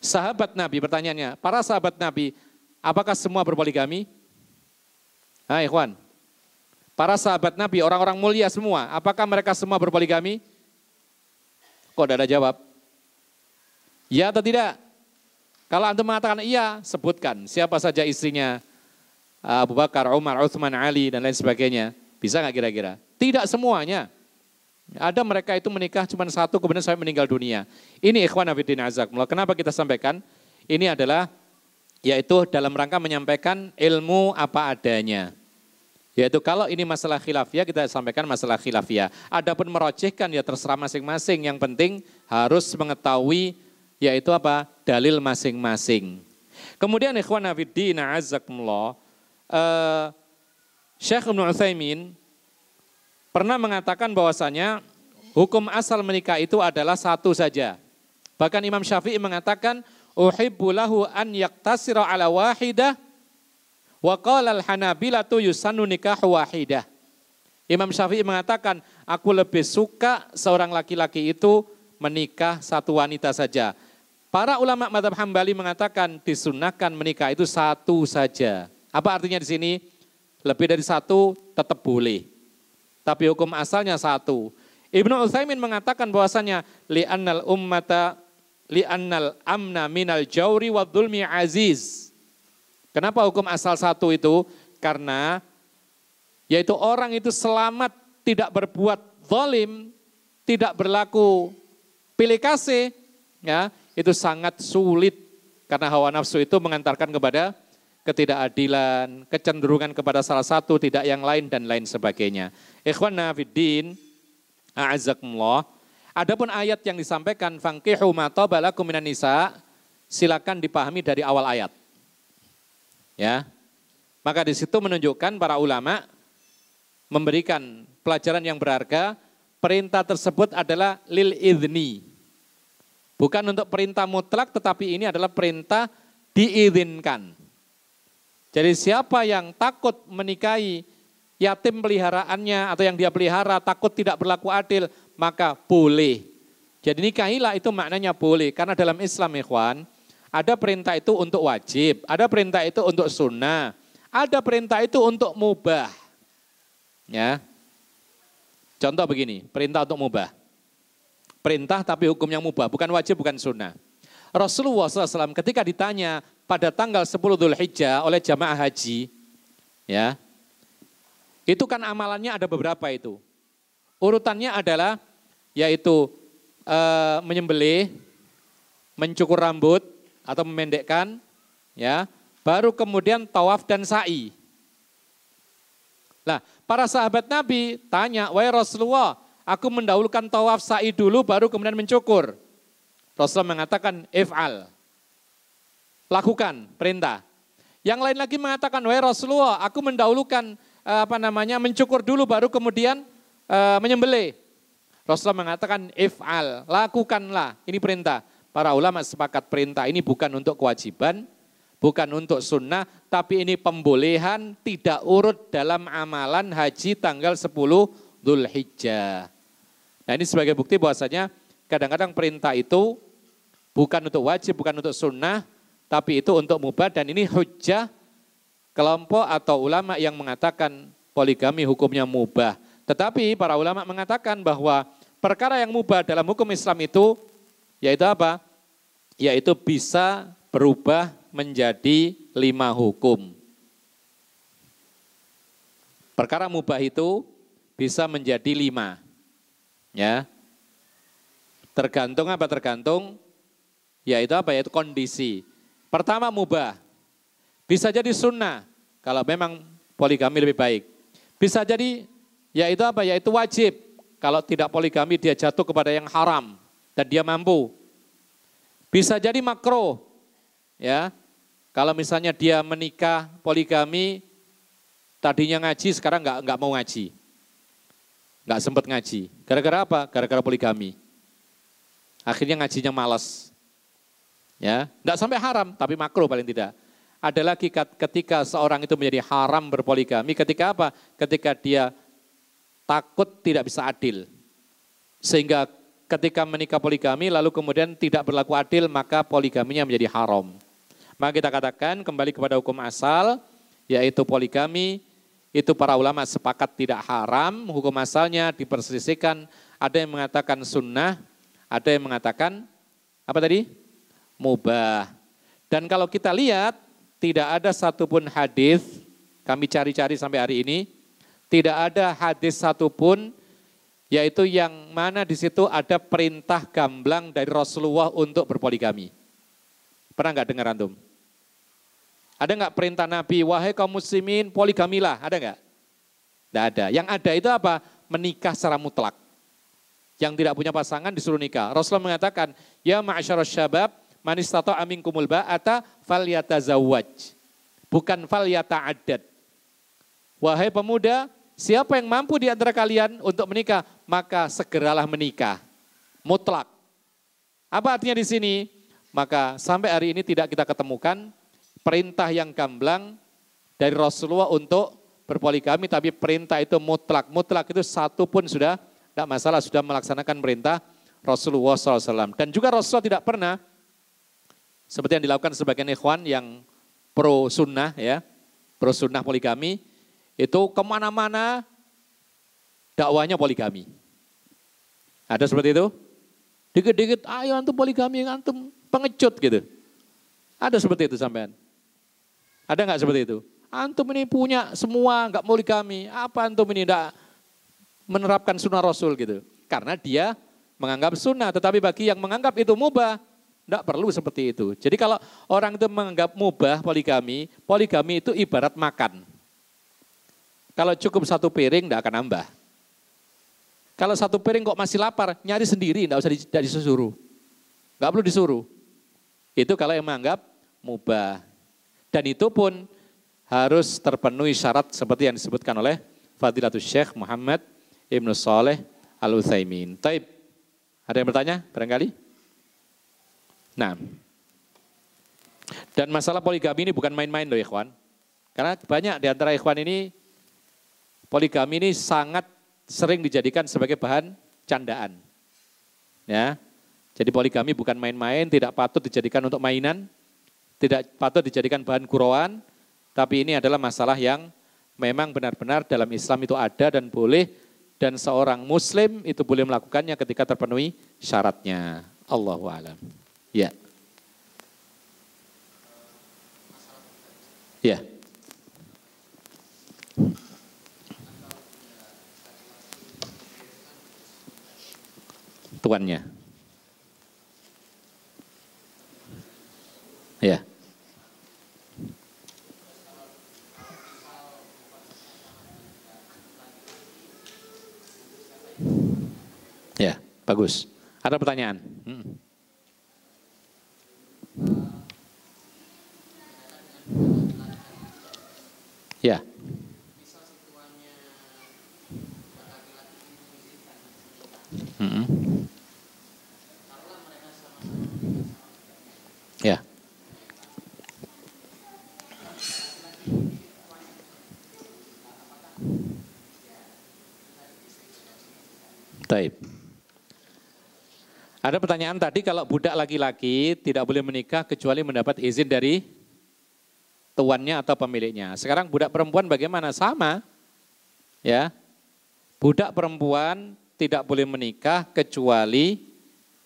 Sahabat Nabi, pertanyaannya, para sahabat Nabi, apakah semua berpoligami? Hai ikhwan. Para sahabat Nabi, orang-orang mulia semua, apakah mereka semua berpoligami? Kok tidak ada jawab? Ya atau tidak? Kalau antum mengatakan iya, sebutkan siapa saja istrinya Abu Bakar, Umar, Utsman, Ali dan lain sebagainya. Bisa nggak kira-kira? Tidak semuanya. Ada mereka itu menikah cuma satu kemudian sampai meninggal dunia. Ini ikhwan fillah azakumullah. Kenapa kita sampaikan? Ini adalah yaitu dalam rangka menyampaikan ilmu apa adanya. Yaitu kalau ini masalah khilafiyah, kita sampaikan masalah khilafiyah. Adapun merojihkan ya terserah masing-masing. Yang penting harus mengetahui yaitu apa? Dalil masing-masing. Kemudian ikhwan fillah azakumullah, Syekh Ibnu Utsaimin pernah mengatakan bahwasanya hukum asal menikah itu adalah satu saja. Bahkan Imam Syafi'i mengatakan uhibbu lahu an yaktasira ala wahidah. Wa qala al-Hanabilatu yusannu nikahu wahidah. Imam Syafi'i mengatakan, aku lebih suka seorang laki-laki itu menikah satu wanita saja. Para ulama mazhab Hambali mengatakan disunahkan menikah itu satu saja. Apa artinya di sini? Lebih dari satu tetap boleh. Tapi hukum asalnya satu. Ibnu Utsaimin mengatakan bahwasanya li'annal amna minal jawri wa dzulmi aziz. Kenapa hukum asal satu itu? Karena yaitu orang itu selamat tidak berbuat zalim, tidak berlaku pilih kasih, ya, itu sangat sulit karena hawa nafsu itu mengantarkan kepada ketidakadilan, kecenderungan kepada salah satu tidak yang lain dan lain sebagainya. Ikhwanna fiddin, a'azzakumullah. Adapun ayat yang disampaikan fankihu ma taba lakum minan nisa, silakan dipahami dari awal ayat. Ya. Maka di situ menunjukkan para ulama memberikan pelajaran yang berharga perintah tersebut adalah lil idni. Bukan untuk perintah mutlak, tetapi ini adalah perintah diizinkan. Jadi siapa yang takut menikahi yatim peliharaannya atau yang dia pelihara takut tidak berlaku adil, maka boleh. Jadi nikahilah itu maknanya boleh. Karena dalam Islam ikhwan, ada perintah itu untuk wajib, ada perintah itu untuk sunnah, ada perintah itu untuk mubah. Ya. Contoh begini, perintah untuk mubah. Perintah tapi hukumnya mubah, bukan wajib, bukan sunnah. Rasulullah SAW ketika ditanya pada tanggal 10 Dzulhijjah oleh jamaah haji, ya, itu kan amalannya ada beberapa itu. Urutannya adalah yaitu menyembelih, mencukur rambut atau memendekkan, ya, baru kemudian tawaf dan sa'i. Nah, para sahabat Nabi tanya, wahai Rasulullah, aku mendahulukan tawaf sa'i dulu baru kemudian mencukur. Rasulullah mengatakan if'al. Lakukan, perintah. Yang lain lagi mengatakan, wahai Rasulullah, aku mendahulukan mencukur dulu baru kemudian menyembelih. Rasulullah mengatakan if'al, lakukanlah. Ini perintah. Para ulama sepakat perintah ini bukan untuk kewajiban, bukan untuk sunnah, tapi ini pembolehan tidak urut dalam amalan haji tanggal 10 Dzulhijjah. Nah ini sebagai bukti bahwasanya kadang-kadang perintah itu bukan untuk wajib, bukan untuk sunnah, tapi itu untuk mubah, dan ini hujjah kelompok atau ulama yang mengatakan poligami hukumnya mubah. Tetapi para ulama mengatakan bahwa perkara yang mubah dalam hukum Islam itu yaitu apa? Yaitu bisa berubah menjadi 5 hukum. Perkara mubah itu bisa menjadi 5. Ya. Tergantung apa? Tergantung yaitu apa? Yaitu kondisi. Pertama mubah. Bisa jadi sunnah kalau memang poligami lebih baik. Bisa jadi yaitu apa? Yaitu wajib. Kalau tidak poligami dia jatuh kepada yang haram dan dia mampu. Bisa jadi makruh. Ya. Kalau misalnya dia menikah poligami, tadinya ngaji sekarang nggak mau ngaji. Nggak sempat ngaji. Gara-gara apa? Gara-gara poligami. Akhirnya ngajinya malas. Ya, nggak sampai haram, tapi makruh paling tidak. Ada lagi ketika seorang itu menjadi haram berpoligami, ketika apa? Ketika dia takut tidak bisa adil. Sehingga ketika menikah poligami lalu kemudian tidak berlaku adil, maka poligaminya menjadi haram. Maka kita katakan kembali kepada hukum asal, yaitu poligami, itu para ulama sepakat tidak haram, hukum asalnya diperselisihkan, ada yang mengatakan sunnah, ada yang mengatakan, apa tadi? Mubah. Dan kalau kita lihat, tidak ada satupun hadis, kami cari-cari sampai hari ini, tidak ada hadis satupun, yaitu yang mana di situ ada perintah gamblang dari Rasulullah untuk berpoligami. Pernah nggak dengar antum? Ada nggak perintah Nabi, wahai kaum muslimin poligamilah, ada nggak? Tidak ada. Yang ada itu apa? Menikah secara mutlak. Yang tidak punya pasangan disuruh nikah. Rasulullah mengatakan, ya ma'asyarus syabab, man istata'a minkumul ba'ata falyatazawwaj. Bukan falyata'addad. Wahai pemuda, siapa yang mampu di antara kalian untuk menikah, maka segeralah menikah. Mutlak. Apa artinya di sini? Maka sampai hari ini tidak kita ketemukan perintah yang gamblang dari Rasulullah untuk berpoligami, tapi perintah itu mutlak. Mutlak itu satu pun sudah tidak masalah, sudah melaksanakan perintah Rasulullah SAW. Dan juga Rasulullah tidak pernah, seperti yang dilakukan sebagian ikhwan yang pro sunnah, ya, pro sunnah poligami, itu kemana-mana dakwanya poligami. Ada seperti itu? Dikit-dikit, ayo antum poligami, antum pengecut gitu. Ada seperti itu sampean? Ada nggak seperti itu? Antum ini punya semua, nggak poligami. Apa antum ini nggak menerapkan sunnah Rasul gitu? Karena dia menganggap sunnah, tetapi bagi yang menganggap itu mubah, nggak perlu seperti itu. Jadi kalau orang itu menganggap mubah poligami, poligami itu ibarat makan. Kalau cukup satu piring, nggak akan nambah. Kalau satu piring kok masih lapar, nyari sendiri, nggak usah disuruh. Nggak perlu disuruh. Itu kalau yang menganggap mubah. Dan itu pun harus terpenuhi syarat seperti yang disebutkan oleh Fadilatul Syekh Muhammad Ibnu Shalih Al-Utsaimin. Taib. Ada yang bertanya barangkali? Nah. Dan masalah poligami ini bukan main-main loh ikhwan. Karena banyak di antara ikhwan ini poligami ini sangat sering dijadikan sebagai bahan candaan. Ya. Jadi poligami bukan main-main, tidak patut dijadikan untuk mainan, tidak patut dijadikan bahan gurauan, tapi ini adalah masalah yang memang benar-benar dalam Islam itu ada dan boleh, dan seorang muslim itu boleh melakukannya ketika terpenuhi syaratnya. Allahu a'lam. Ya. Ya. Tuannya. Ya. Ya, bagus. Ada pertanyaan? Ya. Ya. Taib. Ada pertanyaan tadi, kalau budak laki-laki tidak boleh menikah kecuali mendapat izin dari tuannya atau pemiliknya. Sekarang budak perempuan bagaimana? Sama. Ya. Budak perempuan tidak boleh menikah kecuali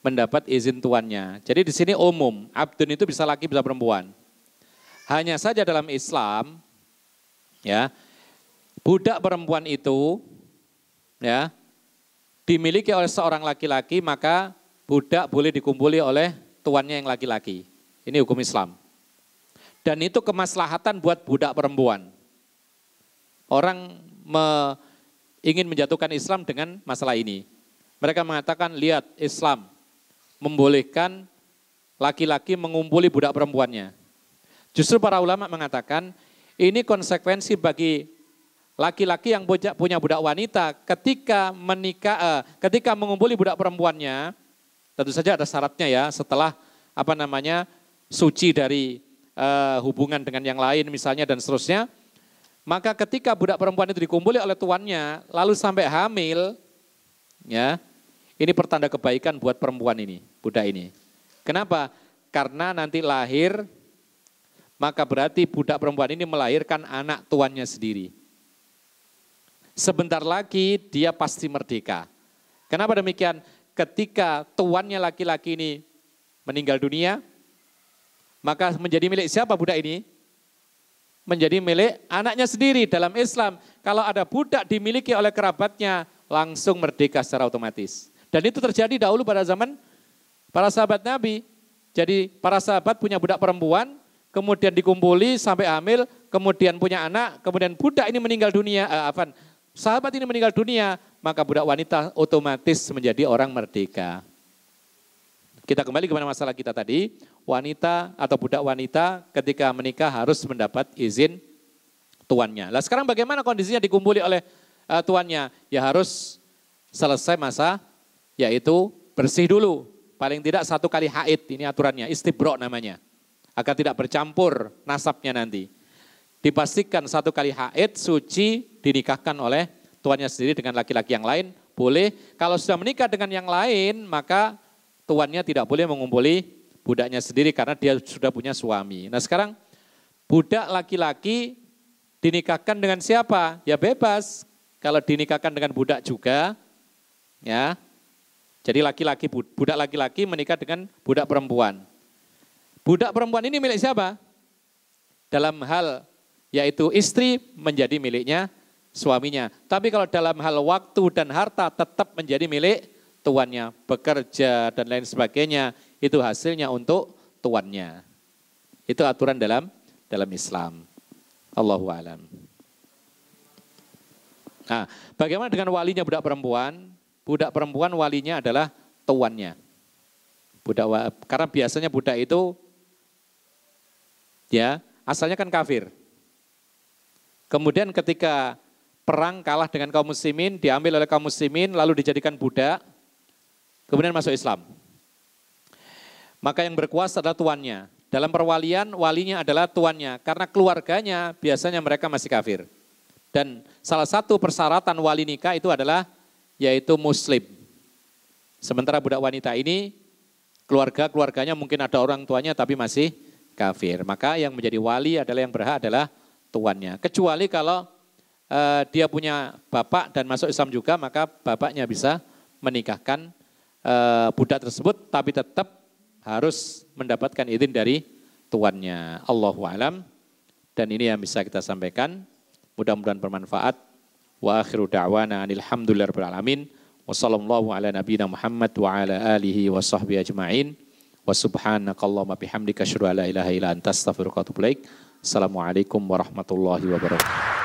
mendapat izin tuannya. Jadi di sini umum, abdun itu bisa laki bisa perempuan. Hanya saja dalam Islam, ya, budak perempuan itu, ya, dimiliki oleh seorang laki-laki, maka budak boleh dikumpuli oleh tuannya yang laki-laki. Ini hukum Islam. Dan itu kemaslahatan buat budak perempuan. Orang ingin menjatuhkan Islam dengan masalah ini. Mereka mengatakan, lihat Islam membolehkan laki-laki mengumpuli budak perempuannya. Justru para ulama mengatakan, ini konsekuensi bagi laki-laki yang punya budak wanita ketika menikah, ketika mengumpuli budak perempuannya, tentu saja ada syaratnya ya, setelah suci dari hubungan dengan yang lain misalnya dan seterusnya. Maka ketika budak perempuan itu dikumpuli oleh tuannya, lalu sampai hamil, ya, ini pertanda kebaikan buat perempuan ini, budak ini. Kenapa? Karena nanti lahir, maka berarti budak perempuan ini melahirkan anak tuannya sendiri. Sebentar lagi dia pasti merdeka. Kenapa demikian? Ketika tuannya laki-laki ini meninggal dunia, maka menjadi milik siapa budak ini? Menjadi milik anaknya sendiri. Dalam Islam, kalau ada budak dimiliki oleh kerabatnya, langsung merdeka secara otomatis. Dan itu terjadi dahulu pada zaman para sahabat Nabi. Jadi para sahabat punya budak perempuan, kemudian dikumpuli sampai hamil, kemudian punya anak, kemudian budak ini meninggal dunia, sahabat ini meninggal dunia, maka budak wanita otomatis menjadi orang merdeka. Kita kembali kepada masalah kita tadi, wanita atau budak wanita ketika menikah harus mendapat izin tuannya. Nah sekarang bagaimana kondisinya dikumpuli oleh tuannya? Ya harus selesai masa, yaitu bersih dulu. Paling tidak 1 kali haid, ini aturannya, istibro namanya. Agar tidak bercampur nasabnya nanti. Dipastikan 1 kali haid, suci, dinikahkan oleh tuannya sendiri dengan laki-laki yang lain, boleh. Kalau sudah menikah dengan yang lain, maka tuannya tidak boleh mengumpuli budaknya sendiri karena dia sudah punya suami. Nah sekarang budak laki-laki dinikahkan dengan siapa? Ya bebas. Kalau dinikahkan dengan budak juga, ya. Jadi budak laki-laki menikah dengan budak perempuan. Budak perempuan ini milik siapa? Dalam hal yaitu istri menjadi miliknya suaminya. Tapi kalau dalam hal waktu dan harta tetap menjadi milik tuannya. Bekerja dan lain sebagainya itu hasilnya untuk tuannya. Itu aturan dalam Islam. Allahu a'lam. Nah, bagaimana dengan walinya budak perempuan? Budak perempuan walinya adalah tuannya. Karena biasanya budak itu ya asalnya kan kafir. Kemudian ketika perang kalah dengan kaum muslimin, diambil oleh kaum muslimin, lalu dijadikan budak, kemudian masuk Islam. Maka yang berkuasa adalah tuannya. Dalam perwalian, walinya adalah tuannya, karena keluarganya biasanya mereka masih kafir. Dan salah satu persyaratan wali nikah itu adalah yaitu muslim. Sementara budak wanita ini, keluarganya mungkin ada orang tuanya tapi masih kafir. Maka yang menjadi wali adalah yang berhak adalah tuannya. Kecuali kalau dia punya bapak dan masuk Islam juga, maka bapaknya bisa menikahkan budak tersebut, tapi tetap harus mendapatkan izin dari tuannya. Allahu a'lam. Dan ini yang bisa kita sampaikan. Mudah-mudahan bermanfaat. Wa akhiru da'wana alhamdulillahirabbil alamin. Wassallallahu ala nabiyina Muhammad wa ala alihi wa sahbihi ajma'in. Wa subhanakallahumma bihamdika asyhadu an la ilaha illa anta astaghfiruka wa atubu ilaik. Assalamualaikum warahmatullahi wabarakatuh.